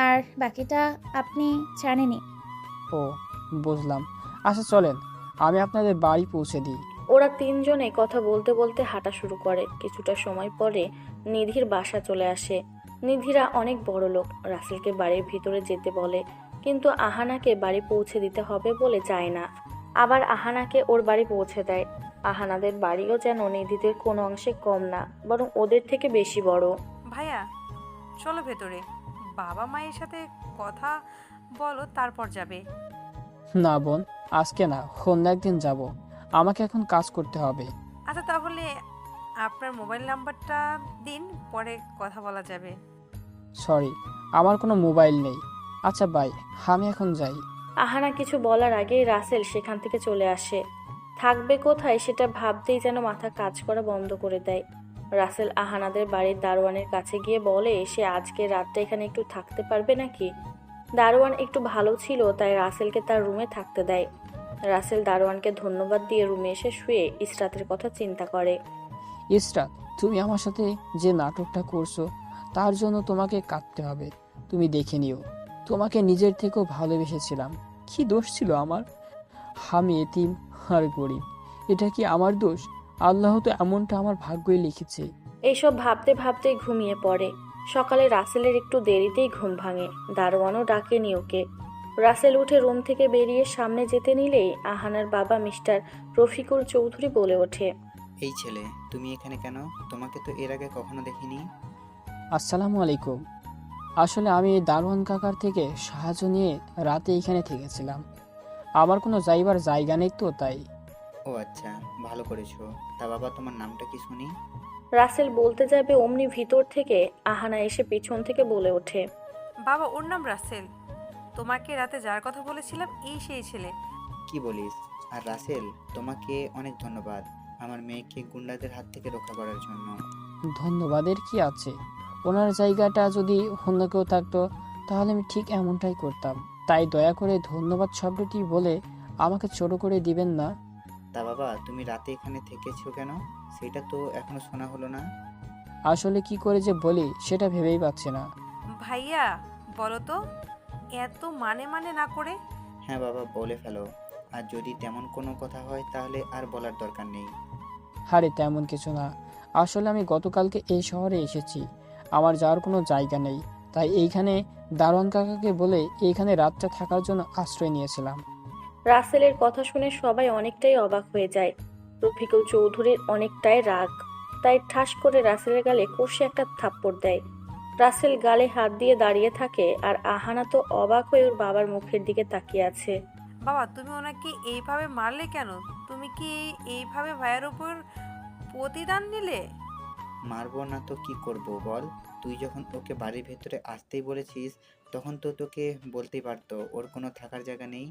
আর বাকিটা আপনি জানেনই। ও, বুঝলাম। আচ্ছা চলেন, আমি আপনাদের বাড়ি পৌঁছে দিই। ওরা তিনজনে কথা বলতে বলতে হাঁটা শুরু করে। কিছুটা সময় পরে নিধির বাসা চলে আসে। নিধিরা অনেক বড় লোক। রাসেলকে বাড়ির ভিতরে যেতে বলে, কিন্তু আহানাকে বাড়ি পৌঁছে দিতে হবে বলে যায় না। আবার আহানাকে ওর বাড়ি পৌঁছে দেয়। আহানাদের বাড়িও যেন নিধিদের কোনো অংশে কম না, বরং ওদের থেকে বেশি বড়। ভাইয়া চলো ভেতরে, বাবা মায়ের সাথে কথা বলো, তারপর যাবে। না বোন, আজকে না, অন্য একদিন যাব। আমাকে এখন কাজ করতে হবে। আচ্ছা তাহলে আপনার মোবাইল নাম্বারটা দিন, পরে কথা বলা যাবে। সরি, আমার কোনো মোবাইল নেই। আচ্ছা বাই, আমি এখন যাই। আহানা কিছু বলার আগেই রাসেল সেখান থেকে চলে আসে। থাকবে কোথায় সেটা ভাবতেই যেন মাথা কাজ করা বন্ধ করে দেয়। রাসেল আহানাদের বাড়ির দারোয়ানের কাছে গিয়ে বলে সে আজকে রাতটা এখানে একটু থাকতে পারবে নাকি। দারোয়ান একটু ভালো ছিল, তাই রাসেলকে তার রুমে থাকতে দেয়। রাসেল দারোয়ানকে ধন্যবাদ দিয়ে রুমে এসে শুয়ে ইসরাতের কথা চিন্তা করে। ইসরাত, তুমি আমার সাথে যে নাটকটা করছো তার জন্য তোমাকে কাঁদতে হবে। তুমি দেখে নিও, তোমাকে নিজের থেকেও ভালোবেসেছিলাম। কি দোষ ছিল আমার? আমি এতিম আর গরিব, এটা কি আমার দোষ? আল্লাহ তো এমনটা আমার ভাগ্যই লিখেছে। এইসব ভাবতে ভাবতেই ঘুমিয়ে পড়ে। সকালে রাসেলের একটু দেরিতেই ঘুম ভাঙে। দারোয়ানও ডাকেনি ওকে। রাসেল উঠে রুম থেকে বেরিয়ে সামনে যেতে নিলেই আহানার বাবা মিস্টার রফিকুল চৌধুরী বলে ওঠে, এই ছেলে, তুমি এখানে কেন? তোমাকে তো এর আগে কখনো দেখিনি। আসসালামু আলাইকুম। আসলে আমি দারোয়ান কাকার থেকে সাহায্য নিয়ে রাতে এখানে থেকেছিলাম। আমার কোনো যাইবার জায়গা নেই তো তাই। ও আচ্ছা, ভালো করেছো। তা বাবা, তোমার নামটা কি শুনি? রাসেল বলতে যাবে অমনি ভিতর থেকে আহানা এসে পিছন থেকে বলে ওঠে, বাবা ওর নাম রাসেল, তোমাকে রাতে যার কথা বলেছিলাম এই সেই ছেলে। কি বলিস? আর রাসেল, তোমাকে অনেক ধন্যবাদ আমার মেয়েকে গুন্ডাদের হাত থেকে রক্ষা করার জন্য। ধন্যবাদের কি আছে? ওনার জায়গাটা যদি অন্য কেউ থাকতো তাহলে আমি ঠিক এমনটাই করতাম। তাই দয়া করে ধন্যবাদ শব্দটি বলে আমাকে ছোট করে দিবেন না। তা বাবা, তুমি রাতে এখানে থেকেছো কেন? সেটা তো এখনো শোনা হলো না। আসলে কি করে যে বলি সেটা ভেবেই পাচ্ছি না। ভাইয়া বলো তো, এত মানে মানে না করে। হ্যাঁ বাবা, বলে ফেলো। আর যদি তেমন কোনো কথা হয় তাহলে আর বলার দরকার নেই। আরে তেমন কিছু না। আসলে আমি গতকালকে এই শহরে এসেছি, আমার যাওয়ার কোনো জায়গা নেই, তাই এইখানে দারোয়ান কাকাকে বলে এইখানে রাতটা থাকার জন্য আশ্রয় নিয়েছিলাম। রাসেলের কথা শুনে সবাই অনেকটাই অবাক হয়ে যায়। রফিকুল চৌধুরীর অনেকটাই রাগ, তাই ঠাস করে রাসেলের গালে কষে একটা থাপ্পড় দেয়। রাসেল গালে হাত দিয়ে দাঁড়িয়ে থাকে, আর আহানা তো অবাক হয়ে ওর বাবার মুখের দিকে তাকিয়ে আছে। বাবা তুমি ওনাকে এইভাবে মারলে কেন? তুমি কি এইভাবে ভাইয়ের উপর প্রতিদান নিলে? মারবো না তো কি করব বল? তুই যখন ওকে বাড়ির ভেতরে আসতেই বলেছিস, তখন তো তোকে বলতেই পারতো ওর কোনো থাকার জায়গা নেই।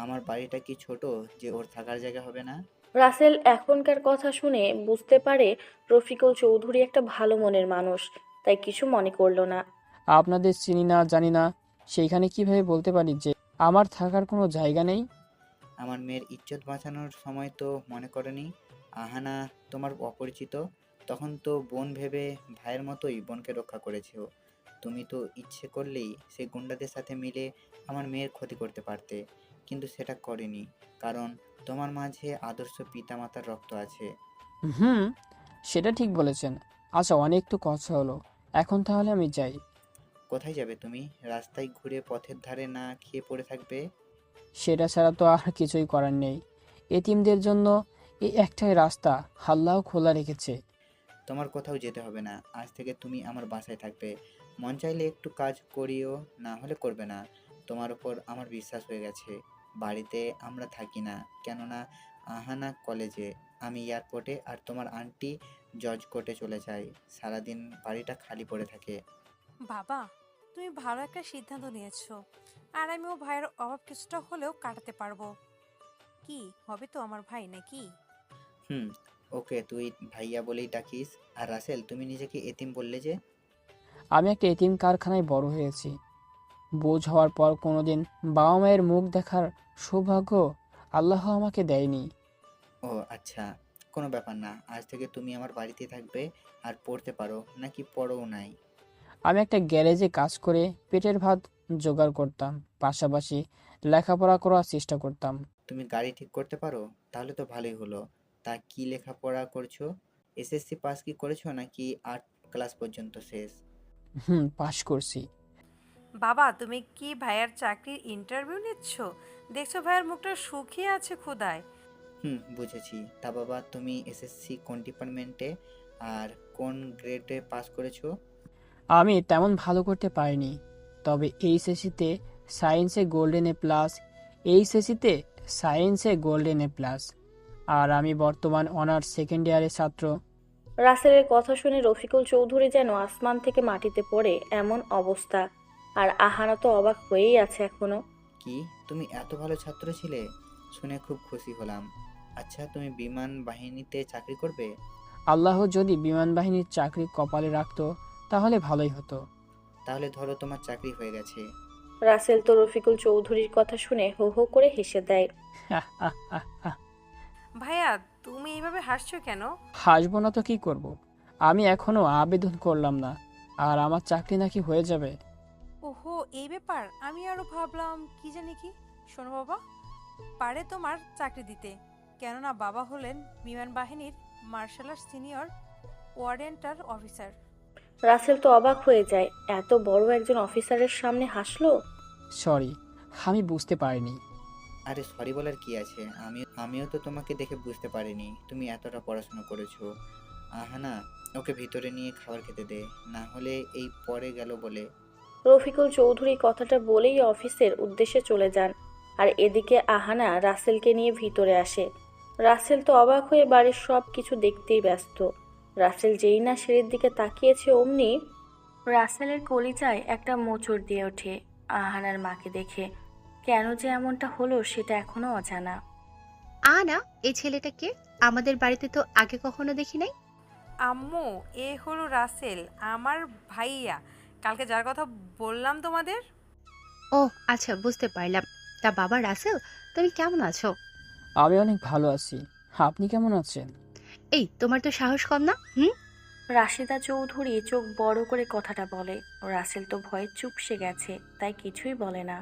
আমার বাড়িটা কি ছোট যে ওর থাকার জায়গা হবে না? রাসেল এখনকার কথা শুনে বুঝতে পারে রফিকুল চৌধুরী একটা ভালো মনের মানুষ, তাই কিছু মনে করলো না। আপনাদের চিনি না জানি না, সেইখানে কিভাবে বলতে পারি যে আমার থাকার কোনো জায়গা নেই? আমার মেয়ের ইজ্জত বাঁচানোর সময় তো মনে করনি? আহানা তোমার অপরিচিত, তখন তো বোন ভেবে ভাইয়ের মতোই বোনকে রক্ষা করেছো। তুমি তো ইচ্ছে করলেই সেই গুন্ডাদের সাথে মিলে আমার মেয়ের ক্ষতি করতে পারতে, কিন্তু সেটা করেনি, কারণ তোমার মাঝে আদর্শ পিতামাতার রক্ত আছে। হুম, সেটা ঠিক বলেছেন। আচ্ছা, অনেক তো কথা হলো, এখন তাহলে আমি যাই। কোথায় যাবে তুমি? রাস্তায় ঘুরে পথের ধারে না খেয়ে পড়ে থাকবে? সেটা ছাড়া তো আর কিছুই করার নেই। এতিমদের জন্য এই একটাই রাস্তা আল্লাহ খোলা রেখেছে। তোমার কোথাও যেতে হবে না, আজ থেকে তুমি আমার বাসায় থাকবে। মন চাইলে একটু কাজ করিও, না হলে করবে না। তোমার উপর আমার বিশ্বাস হয়ে গেছে। বাড়িতে আমরা থাকি না, কেননা আহানা কলেজে, আমি এয়ারপোর্টে, আর তোমার আন্টি জজ কোর্টে চলে যায়। সারাদিন বাড়িটা খালি পড়ে থাকে। বাবা, তুমি ভালো একটা সিদ্ধান্ত নিয়েছো। আর আমিও ভাইয়ের অভাব কিছুটা হলেও কাটাতে পারবো। কি হবে তো আমার ভাই নাকি? হুম, ওকে তুই ভাইয়া বলেই ডাকিস। আর রাসেল, তুমি নিজেকে এতিম বললে যে? আমি একটা এতিম কারখানায় বড় হয়েছি। বোঝ হওয়ার পর কোনোদিন বাবা মায়ের মুখ দেখার সৌভাগ্য আল্লাহ আমাকে দেয়নি। ও আচ্ছা, কোনো ব্যাপার না। আজ থেকে তুমি আমার বাড়িতেই থাকবে। আর পড়তে পারো নাকি পড়োও নাই? আমি একটা গ্যারেজে কাজ করে পেটের ভাত জোগাড় করতাম, পাশাপাশি লেখাপড়া করার চেষ্টা করতাম। তুমি গাড়ি ঠিক করতে পারো? তাহলে তো ভালোই হলো। তা কি লেখাপড়া করছো? এসএসসি পাস কি করেছো নাকি 8 ক্লাস পর্যন্ত শেষ? হুম, পাশ করছি। বাবা, তুমি কি ভাইয়ার চাকরির ইন্টারভিউ নিচ্ছ? দেখছো ভাইয়ার মুখটা শুকিয়ে আছে ক্ষুধায়। হুম, বুঝেছি। তা বাবা, তুমি এসএসসি কোন ডিপার্টমেন্টে আর কোন গ্রেডে পাস করেছো? আমি তেমন ভালো করতে পারিনি, তবে এইচএসসিতে সায়েন্সে গোল্ডেন এ প্লাস। আর আমি বর্তমান অনার্স সেকেন্ড ইয়ারের ছাত্র। রাসেলের কথা শুনে রফিকুল চৌধুরী যেন আসমান থেকে মাটিতে পড়ে এমন অবস্থা। আর আহানা তো অবাক হয়েই আছে এখনো। কি, তুমি এত ভালো ছাত্র ছিলে? শুনে খুব খুশি হলাম। আচ্ছা, তুমি বিমান বাহিনীতে চাকরি করবে? আল্লাহ যদি বিমান বাহিনীর চাকরি কপালে রাখতো তাহলে ভালোই হতো। তাহলে ধরো তোমার চাকরি হয়ে গেছে। রাসেল তো রফিকুল চৌধুরীর কথা শুনে হো হো করে হেসে দেয়। ভাইয়া, তুমি এইভাবে হাসছো কেন? হাসবো না তো কি করব? আমি এখনো আবেদন করলাম না, আর আমার চাকরি নাকি হয়ে যাবে। ওহো, এই ব্যাপার। আমি আরো ভাবলাম কি জানি কি। শোনো বাবা, পারে তোমার চাকরি দিতে, কেননা বাবা হলেন বিমান বাহিনীর মার্শাল আর্ট সিনিয়র ওয়ার্ডেন্টার অফিসার। রাসেল তো অবাক হয়ে যায়, এত বড় একজন অফিসারের সামনে হাসলো। সরি, আমি বুঝতে পারিনি। আরে সরি বলার কি আছে? আমিও তো তোমাকে দেখে বুঝতে পারিনি তুমি এতটা পড়াশোনা করেছো। আহানা, ওকে ভিতরে নিয়ে খাবার খেতে দে, না হলে এই পরে গেল বলে। রফিকুল চৌধুরী কথাটা বলেই অফিসের উদ্দেশ্যে চলে যান। আর এদিকে আহানা রাসেলকে নিয়ে ভিতরে আসে। রাসেল তো অবাক হয়ে বাড়ির সব কিছু দেখতেই ব্যস্ত। রাসেল যেই না সিঁড়ির দিকে তাকিয়েছে অমনি রাসেলের কলিজায় একটা মোচড় দিয়ে ওঠে আহানার মাকে দেখে। কেন যে এমনটা হলো সেটা এখনো অজানা। না, এই ছেলেটাকে আমাদের বাড়িতে তো আগে কখনো দেখি নাই। আম্মু, এ হলো রাসেল, আমার ভাইয়া, কালকে যার কথা বললাম তোমাদের। ও আচ্ছা, বুঝতে পারলাম। তা বাবা রাসেল, তুমি কেমন আছো? আমি অনেক ভালো আছি। আপনি কেমন আছেন? এই তোমার তো সাহস কম না? হুম। রাশিদা চৌধুরী চোখ বড় করে কথাটা বলে। রাসেল তো ভয়ে চুপসে গেছে, তাই কিছুই বলে না।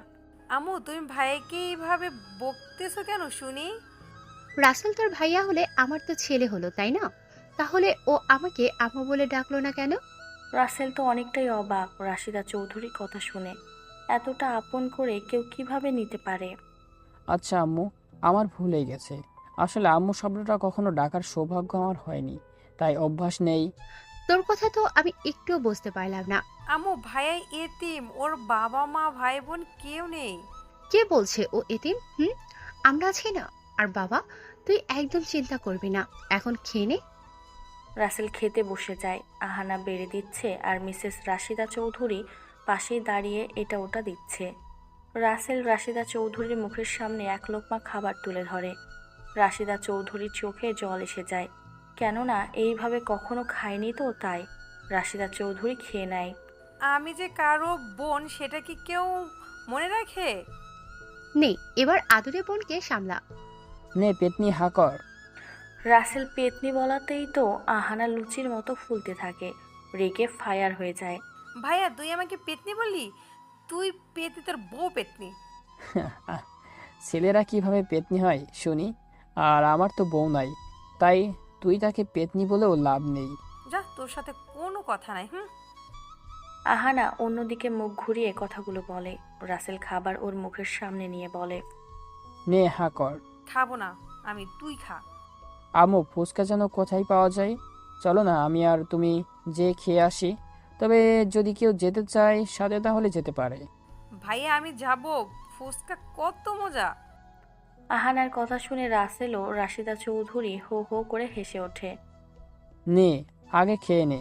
আম্মু, তুমি ভাইকে এইভাবে বকতেছো কেন শুনি? রাসেল তোর ভাইয়া হলে আমার তো ছেলে হলো, তাই না? তাহলে ও আমাকে আম্মু বলে ডাকলো না কেন? রাসেল তো অনেকটাই অবাক রাশিদা চৌধুরীর কথা শুনে। এতটা আপন করে কেউ কিভাবে নিতে পারে? আচ্ছা আম্মু, আমার ভুল হয়ে গেছে। আসলে আম্মু শব্দটা কখনো ডাকার সৌভাগ্য আমার হয়নি, তাই অভ্যাস নেই। তোর কথা তো আমি একটুও বুঝতে পারলাম না। আম্মু, ভাইয়া এতিম, ওর বাবা মা ভাই বোন কেউ নেই। কে বলছে ও এতিম? হুম, আমরা আছি না। আর বাবা, তুই একদম চিন্তা করবি না, এখন খেয়ে নে। রাসেল খেতে বসে যায়। আহানা বেড়ে দিচ্ছে আর মিসেস রাশিদা চৌধুরী পাশেই দাঁড়িয়ে এটা ওটা দিচ্ছে। রাসেল রাশিদা চৌধুরীর মুখের সামনে এক লোকমা খাবার তুলে ধরে। রাশিদা চৌধুরীর চোখে জল এসে যায়, কেননা এইভাবে কখনো খায়নি তো, তাই। রাশিদা চৌধুরী খেয়ে নেয়। আমি যে কারো বোন সেটা কি কেউ মনে রাখে? নে, এবার আদুরে বোনকে সামলা। নে পেতনি হাকর। রাসেল পেতনি বলাতেই তো আহানা লুচির মতো ফুলতে থাকে। রেগে ফায়ার হয়ে যায়। ভাইয়া, তুই আমাকে পেতনি বললি? তুই পেতনি, তোর বউ পেতনি। ছেলেরা কিভাবে পেতনি হয় শুনি? আর আমার তো বউ নাই, তাই তুই তাকে পেতনি বলেও লাভ নেই। যা, তোর সাথে কোনো কথা নাই। আহানা অন্যদিকে মুখ ঘুরিয়ে কথাগুলো বলে। রাসেল খাবার ওর মুখের সামনে নিয়ে বলে, নে হা কর। খাবো না আমি, তুই খা। আমো ফুচকা যেন কোথায় পাওয়া যায়? চলো না, আমি আর তুমি যে খেয়ে আসি। তবে যদি কেউ যেতে চায় সাথে তাহলে যেতে পারে। ভাইয়া আমি যাব, ফুচকা কত মজা। আহানার কথা শুনে রাসেল ও রাশিদা চৌধুরী হো হো করে হেসে ওঠে। নে আগে খেয়ে নে,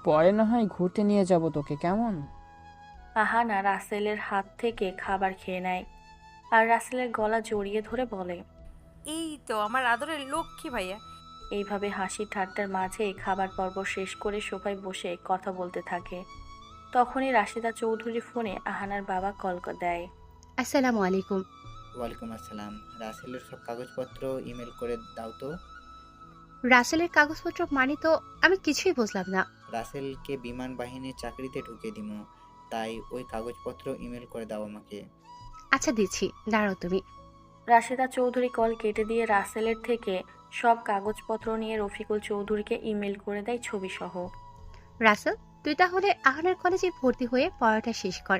পরে না হয় ঘুরতে নিয়ে যাব তোকে, কেমন? আহানা রাসেলের হাত থেকে খাবার খেয়ে নেয় আর রাসেলের গলা জড়িয়ে ধরে বলে, এই তো আমার আদরের লক্ষ্মী ভাইয়া। এইভাবে হাসি ঠাট্টার মাঝে খাবার পর্ব শেষ করে সোফায় বসে কথা বলতে থাকে। তখনই রাশিদা চৌধুরী ফোনে আহানার বাবা কল দেয়। আসসালামু আলাইকুম। ওয়ালাইকুম আসসালাম। রাসেলের সব কাগজপত্র ইমেল করে দাও তো। রাসেলের কাগজপত্র মানে তো আমি কিছুই বুঝলাম না। রাসেলকে বিমান বাহিনীর চাকরিতে ঢুকিয়ে দিব, তাই ওই কাগজপত্র ইমেল করে দাও আমাকে। আচ্ছা দিচ্ছি, দাঁড়াও তুমি। রাশিদা চৌধুরী কল কেটে দিয়ে রাসেলের থেকে সব কাগজপত্র নিয়ে রফিকুল চৌধুরীকে ইমেল করে দেয় ছবি সহ। রাসেল, তুই তাহলে আহানের কলেজে ভর্তি হয়ে পড়াটা শেষ কর।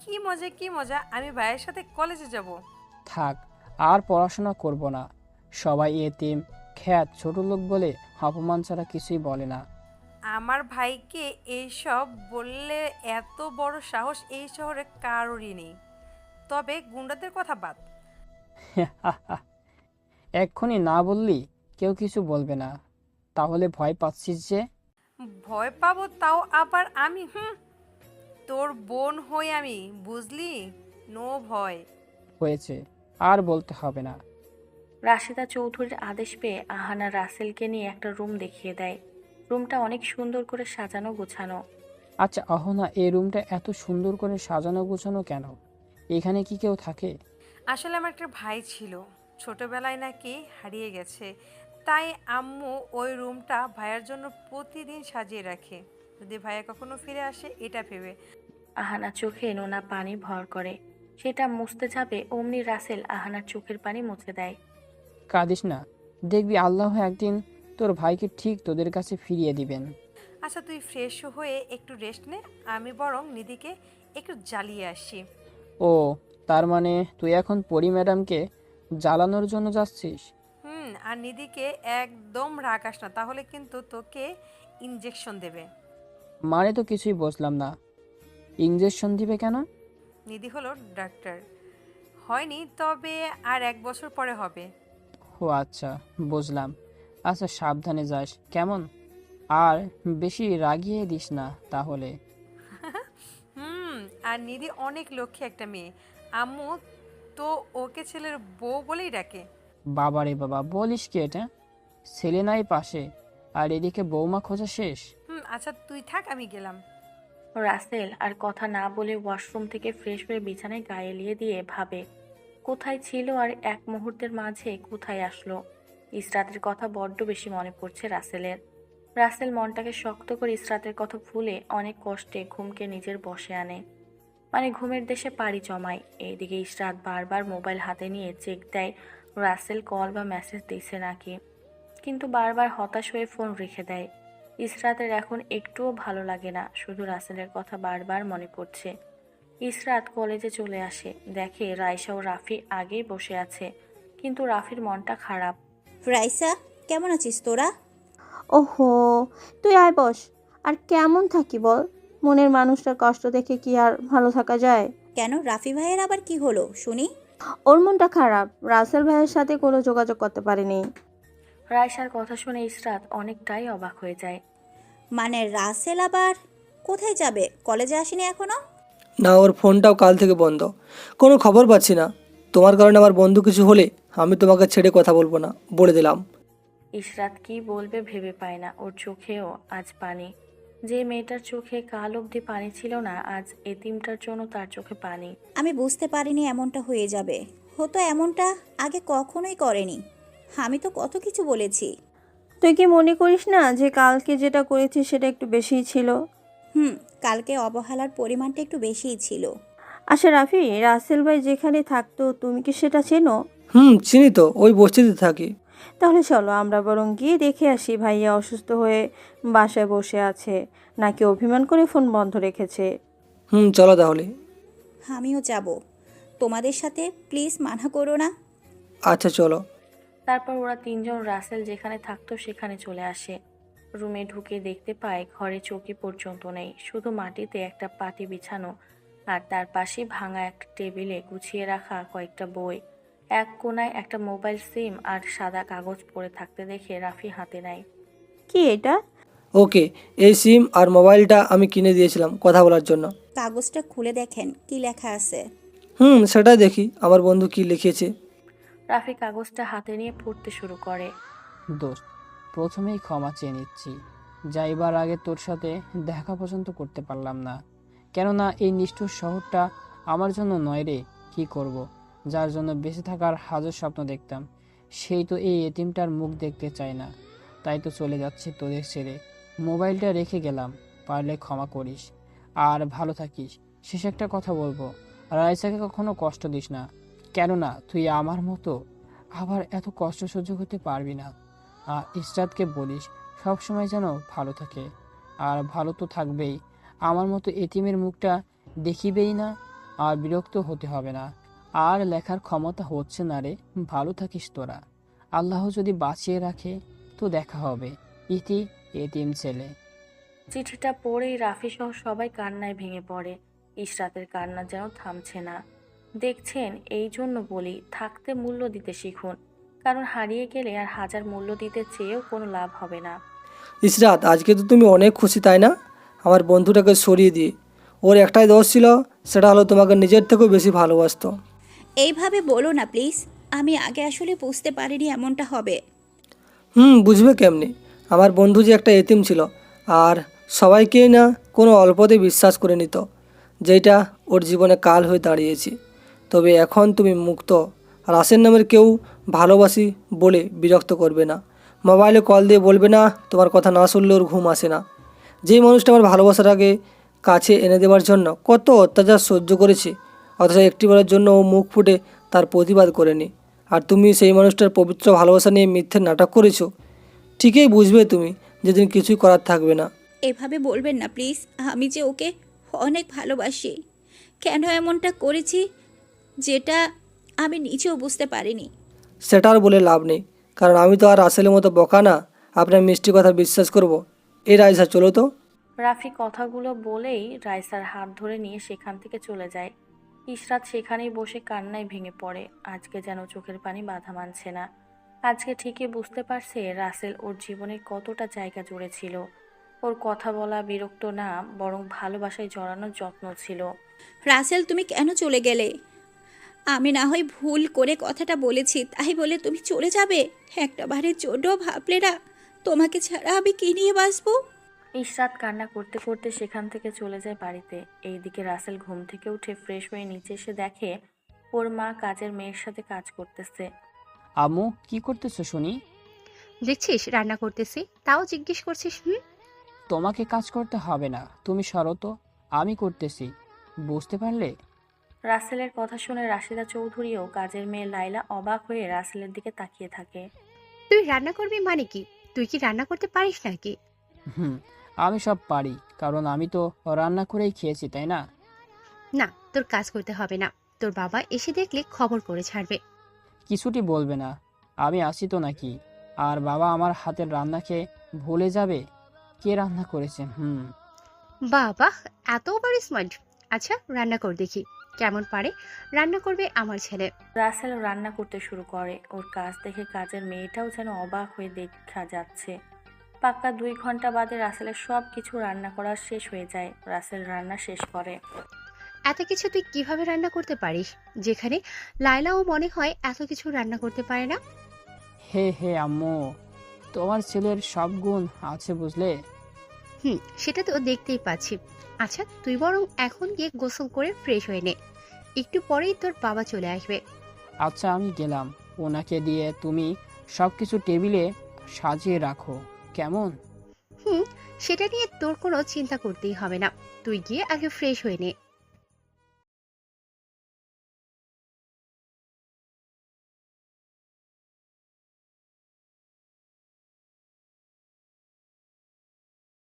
কি মজা কি মজা, আমি ভাইয়ের সাথে কলেজে যাব। থাক, আর পড়াশোনা করব না। সবাই এতিম খ্যাত ছোট লোক বলে অপমান ছাড়া কিছুই বলে না। আমার ভাইকে এইসব বললে এত বড় সাহস এই শহরে কারোরই নেই। তবে গুন্ডাদের কথা বাদ। এক্ষুনি না বললি কেউ কিছু বলবে না, তাহলে ভয় পাচ্ছিস যে? ভয় পাবো তাও আবার আমি? তোর বোন হই আমি, বুঝলি? নো ভয়। হয়েছে, আর বলতে হবে না। রাশিদা চৌধুরীর আদেশ পেয়ে আহানা রাসেলকে নিয়ে একটা রুম দেখিয়ে দেয়। রুমটা অনেক সুন্দর করে সাজানো গোছানো। আচ্ছা অহনা, এই রুমটা এত সুন্দর করে সাজানো গোছানো কেন? এখানে কি কেউ থাকে? আসলে আমার একটা ভাই ছিল, ছোটবেলায় নাকি হারিয়ে গেছে, তাই আম্মু ওই রুমটা ভাইয়ার জন্য প্রতিদিন সাজিয়ে রাখে, যদি ভাইয়া কখনো ফিরে আসে এটা ভেবে। আহানা চোখে নোনা পানি ভর করে, সেটা মুছতে যাবে অমনি রাসেল আহানার চোখের পানি মুছে দেয়। কাঁদিস না, দেখবি আল্লাহ একদিন তোর ভাইকে ঠিক তোদের কাছে ফিরিয়ে দিবেন। আচ্ছা তুই ফ্রেশ হয়ে একটু রেস্ট নে, আমি বরং নিধিকে একটু জ্বালিয়ে আসি। ও, তার মানে তুই এখন পরি ম্যাডামকে জ্বালানোর জন্য যাচ্ছিস? আর নিধিকে একদম রাখাস না, তাহলে কিন্তু তোকে ইনজেকশন দেবে। মানে তো কিছুই বুঝলাম না, ইনজেকশন দিবে কেন? নিধি হলো ডাক্তার, হয়নি, তবে আর 1 বছর পরে হবে। ও আচ্ছা, বুঝলাম। আচ্ছা সাবধানে যাস, কেমন? আর বেশি রাগিয়ে দিস না তাহলে। আর নিধি অনেক লক্ষ্মী একটা মেয়ে, আম্মু তো ওকে ছেলের বউ বলেই ডাকে। বাবারে বাবা, বলিস কি এটা? ছেলে নাই পাশে, আর এদিকে বৌমা খোঁজা শেষ। আচ্ছা তুই থাক, আমি গেলাম। রাসেল আর কথা না বলে ওয়াশরুম থেকে ফ্রেশ হয়ে বিছানায় গায়ে এলিয়ে দিয়ে ভাবে কোথায় ছিল আর এক মুহূর্তের মাঝে কোথায় আসলো। ইসরাতের কথা বড্ড বেশি মনে পড়ছে রাসেলের। রাসেল মনটাকে শক্ত করে ইসরাতের কথা ভুলে অনেক কষ্টে ঘুমকে নিজের বশে আনে, মানে ঘুমের দেশে পাড়ি জমায়। এইদিকে ইসরাত বারবার মোবাইল হাতে নিয়ে চেক দেয় রাসেল কল বা মেসেজ দিচ্ছে নাকি, কিন্তু বারবার হতাশ হয়ে ফোন রেখে দেয়। ইসরাতের এখন একটুও ভালো লাগে না, শুধু রাসেলের কথা বারবার মনে পড়ছে। ইসরাত কলেজে চলে আসে, দেখে রাইসা ও রাফি আগেই বসে আছে, কিন্তু রাফির মনটা খারাপ। রাইসা, কেমন আছিস তোরা? ওহো, তুই আয় বস। আর কেমন থাকি বল, মনের মানুষটার কষ্ট দেখে কি আর ভালো থাকা যায়? কেন, রাফি ভাইয়ের আবার কি হলো শুনি? ওর মনটা খারাপ, রাসেল ভাইয়ের সাথে কোনো যোগাযোগ করতে পারেনি। রাইসার কথা শুনে ইসরাত অনেকটাই অবাক হয়ে যায়। মানে রাসেল আবার কোথায় যাবে? কলেজে আসেনি এখনো? না, ওর ফোনটাও কাল থেকে বন্ধ, কোনো খবর পাচ্ছি না। তোমার কারণে আমার বন্ধু কিছু হলে আমি তোমাকে ছেড়ে কথা বলবো না, বলে দিলাম। ইসরাত কি বলবে ভেবে পায় না, ওর চোখেও আজ পানি। যে মেয়েটার চোখে কাল অবধি পানি ছিল না, আজ এতিমটার জন্য তার চোখে পানি। আমি বুঝতে পারিনি এমনটা হয়ে যাবে, হতো এমনটা আগে কখনোই করেনি। আমি তো কত কিছু বলেছি। তুই কি মনে করিস না যে কালকে যেটা করেছিস সেটা একটু বেশিই ছিল? কালকে অবহেলার পরিমাণটা একটু বেশিই ছিল। আচ্ছা রাফি, রাসেল ভাই যেখানে থাকতো তুমি কি সেটা চেনো? চিনি তো, ওই বস্তিতে থাকি। তাহলে চলো আমরা বরং গিয়ে দেখে আসি ভাইয়া অসুস্থ হয়ে বাসায় বসে আছে নাকি অভিমান করে ফোন বন্ধ রেখেছে। চলো তাহলে। আমিও যাব, তোমাদের সাথে, প্লিজ মানা করো না। আচ্ছা চলো। তারপর ওরা তিনজন রাসেল যেখানে থাকতো সেখানে চলে আসে। রুমে ঢুকে দেখতে পায় ঘরে চৌকি পর্যন্ত নেই, শুধু মাটিতে একটা পাটি বিছানো আর তার পাশে ভাঙা একটা টেবিলে গুছিয়ে রাখা কয়েকটা বই। এক কোনায় একটা মোবাইল সিম আর সাদা কাগজ পড়ে থাকতে দেখে রাফি হাতে নেয়। কি এটা? ওকে, এই সিম আর মোবাইলটা আমি কিনে দিয়েছিলাম কথা বলার জন্য। কাগজটা খুলে দেখেন কি লেখা আছে। সেটাই দেখি আমার বন্ধু কি লিখেছে। রাফি কাগজটা হাতে নিয়ে পড়তে শুরু করে। দোস্ত, প্রথমেই ক্ষমা চেয়ে নিচ্ছি, যাইবার আগে তোর সাথে দেখা পর্যন্ত করতে পারলাম না। কেননা এই নিষ্ঠুর শহরটা আমার জন্য নয় রে। কি করব, যার জন্য বেঁচে থাকার হাজার স্বপ্ন দেখতাম, সেই তো এই এতিমটার মুখ দেখতে চায় না। তাই তো চলে যাচ্ছে তোদের ছেড়ে। মোবাইলটা রেখে গেলাম, পারলে ক্ষমা করিস আর ভালো থাকিস। শেষ একটা কথা বলবো, রাইসাকে কখনো কষ্ট দিস না, কেননা তুই আমার মতো আবার এত কষ্ট সহ্য করতে পারবি না। আর ইসরাতকে বলিস সবসময় যেন ভালো থাকে, আর ভালো তো থাকবেই। আমার মতো এতিমের মুখটা দেখিবেই না, আর বিরক্ত হতে হবে না। আর লেখার ক্ষমতা হচ্ছে না রে, ভালো থাকিস তোরা। আল্লাহ যদি বাঁচিয়ে রাখে তো দেখা হবে। ইতি, এতিম ছেলে। চিঠিটা পড়েই রাফি সহ সবাই কান্নায় ভেঙে পড়ে। ইশরাতের কান্না যেন থামছে না। দেখছেন, এই জন্য বলি থাকতে মূল্য দিতে শিখুন, কারণ হারিয়ে গেলে আর হাজার মূল্য দিতে চেয়েও কোনো লাভ হবে না। ইসরাত, আজকে তো তুমি অনেক খুশি তাই না? আমার বন্ধুটাকে সরিয়ে দিয়ে। ওর একটাই দোষ ছিল, সেটা হলো তোমাকে নিজের থেকেও বেশি ভালোবাসতো। এইভাবে বলো না প্লিজ, আমি আগে আসলে বুঝতে পারিনি এমনটা হবে। বুঝবে কেমনি? আমার বন্ধু যে একটা এতিম ছিল, আর সবাইকেই না কোনো অল্পতে বিশ্বাস করে নিত, যেটা ওর জীবনে কাল হয়ে দাঁড়িয়েছে। তবে এখন তুমি মুক্ত। রাসেল নামের কেউ ভালোবাসি বলে বিরক্ত করবে না, মোবাইলে কল দিয়ে বলবে না তোমার কথা না শুনলে ওর ঘুম আসে না। যেই মানুষটা আমার ভালোবাসাটাকে কাছে এনে দেওয়ার জন্য কত অত্যাচার সহ্য করেছে, অথচ একটিবারের জন্য ও মুখ ফুটে তার প্রতিবাদ করেনি। আর তুমি সেই মানুষটার পবিত্র ভালোবাসা নিয়ে মিথ্যে নাটক করেছো। ঠিকই বুঝবে তুমি যেদিন কিছুই করার থাকবে না। এভাবে বলবেন না প্লিজ, আমি যে ওকে অনেক ভালোবাসি। কেন এমনটা করেছি যেটা আমি নিজেও বুঝতে পারিনি। সেটা আর বলে লাভ নেই, কারণ আমি তো আর রাসেলের মতো বকা না আপনার মিষ্টি কথা বিশ্বাস করব। এই রাইসা, চলো তো। রাফি কথাগুলো বলেই রাইসার হাত ধরে নিয়ে সেখান থেকে চলে যায়। ইশরাত সেখানেই বসে কান্নায় ভেঙে পড়ে। আজকে যেন চোখের পানি বাধা মানছে না। আজকে ঠিকই বুঝতে পারছে রাসেল ওর জীবনে কতটা জায়গা জুড়েছিল। ওর কথা বলা বিরক্ত না, বরং ভালোবাসায় জড়ানোর যত্ন ছিল। রাসেল, তুমি কেন চলে গেলে? আমি না হয় ভুল করে কথাটা বলেছি, তাই বলে তুমি চলে যাবে? একটা বারের জন্য ভাবলে না তোমাকে ছাড়া আমি কি নিয়ে বাঁচবো? ইশরাত কান্না করতে করতে সেখান থেকে চলে যায় বাড়িতে। এইদিকে রাসেল ঘুম থেকে উঠে ফ্রেশ হয়ে নিচে এসে দেখে ওর মা কাজের মেয়ের সাথে কাজ করতেছে। আম্মু, কি করতেছো শুনি? দেখছিস রান্না করতেছি, তাও জিজ্ঞেস করছিস? তোমাকে কাজ করতে হবে না, তুমি সরো তো, আমি করতেছি, বুঝতে পারলে? রাসেলের কথা শুনে রাশিদা চৌধুরীও কাজের মেয়ে লাইলা অবাক হয়ে রাসেলের দিকে তাকিয়ে থাকে। তুই রান্না করবি মানে কি? তুই কি রান্না করতে পারিস নাকি? আমি সব পারি, কারণ আমি তো রান্না করেই খেয়েছি, তাই না? না, তোর কাজ করতে হবে না। তোর বাবা এসে দেখলে খবর করে ছাড়বে। কিছুটি বলবে না, আমি আসি তো নাকি? আর বাবা আমার হাতের রান্না খেয়ে ভুলে যাবে কে রান্না করেছে। বাবা এত বড় স্মার্ট। আচ্ছা, রান্না কর দেখি কেমন পারে রান্না করবে আমার ছেলে। রাসেল রান্না করতে শুরু করে। ওর কাজ দেখে কাজের মেয়েটাও যেন অবাক হয়ে দেখা যাচ্ছে। পাক্কা 2 ঘন্টা বাদে রাসেলের সব কিছু রান্না করা শেষ হয়ে যায়। রাসেল রান্না শেষ করে। এত কিছু তুই কিভাবে রান্না করতে পারিস, যেখানে লায়লাও মনে হয় এত কিছু রান্না করতে পারে না? হে আম্মু, তোমার ছেলের সব গুণ আছে বুঝলে। সেটা তো দেখতেই পাচ্ছি। আচ্ছা, তুই বরং এখন গিয়ে গোসল করে ফ্রেশ হয়ে নে, একটু পরেই তোর বাবা চলে আসবে। আচ্ছা, আমি গেলাম। ওনাকে দিয়ে তুমি সবকিছু টেবিলে সাজিয়ে রাখো, কেমন? সেটা নিয়ে তোর কোনো চিন্তা করতেই হবে না। তুই গিয়ে আগে ফ্রেশ হয়ে নে।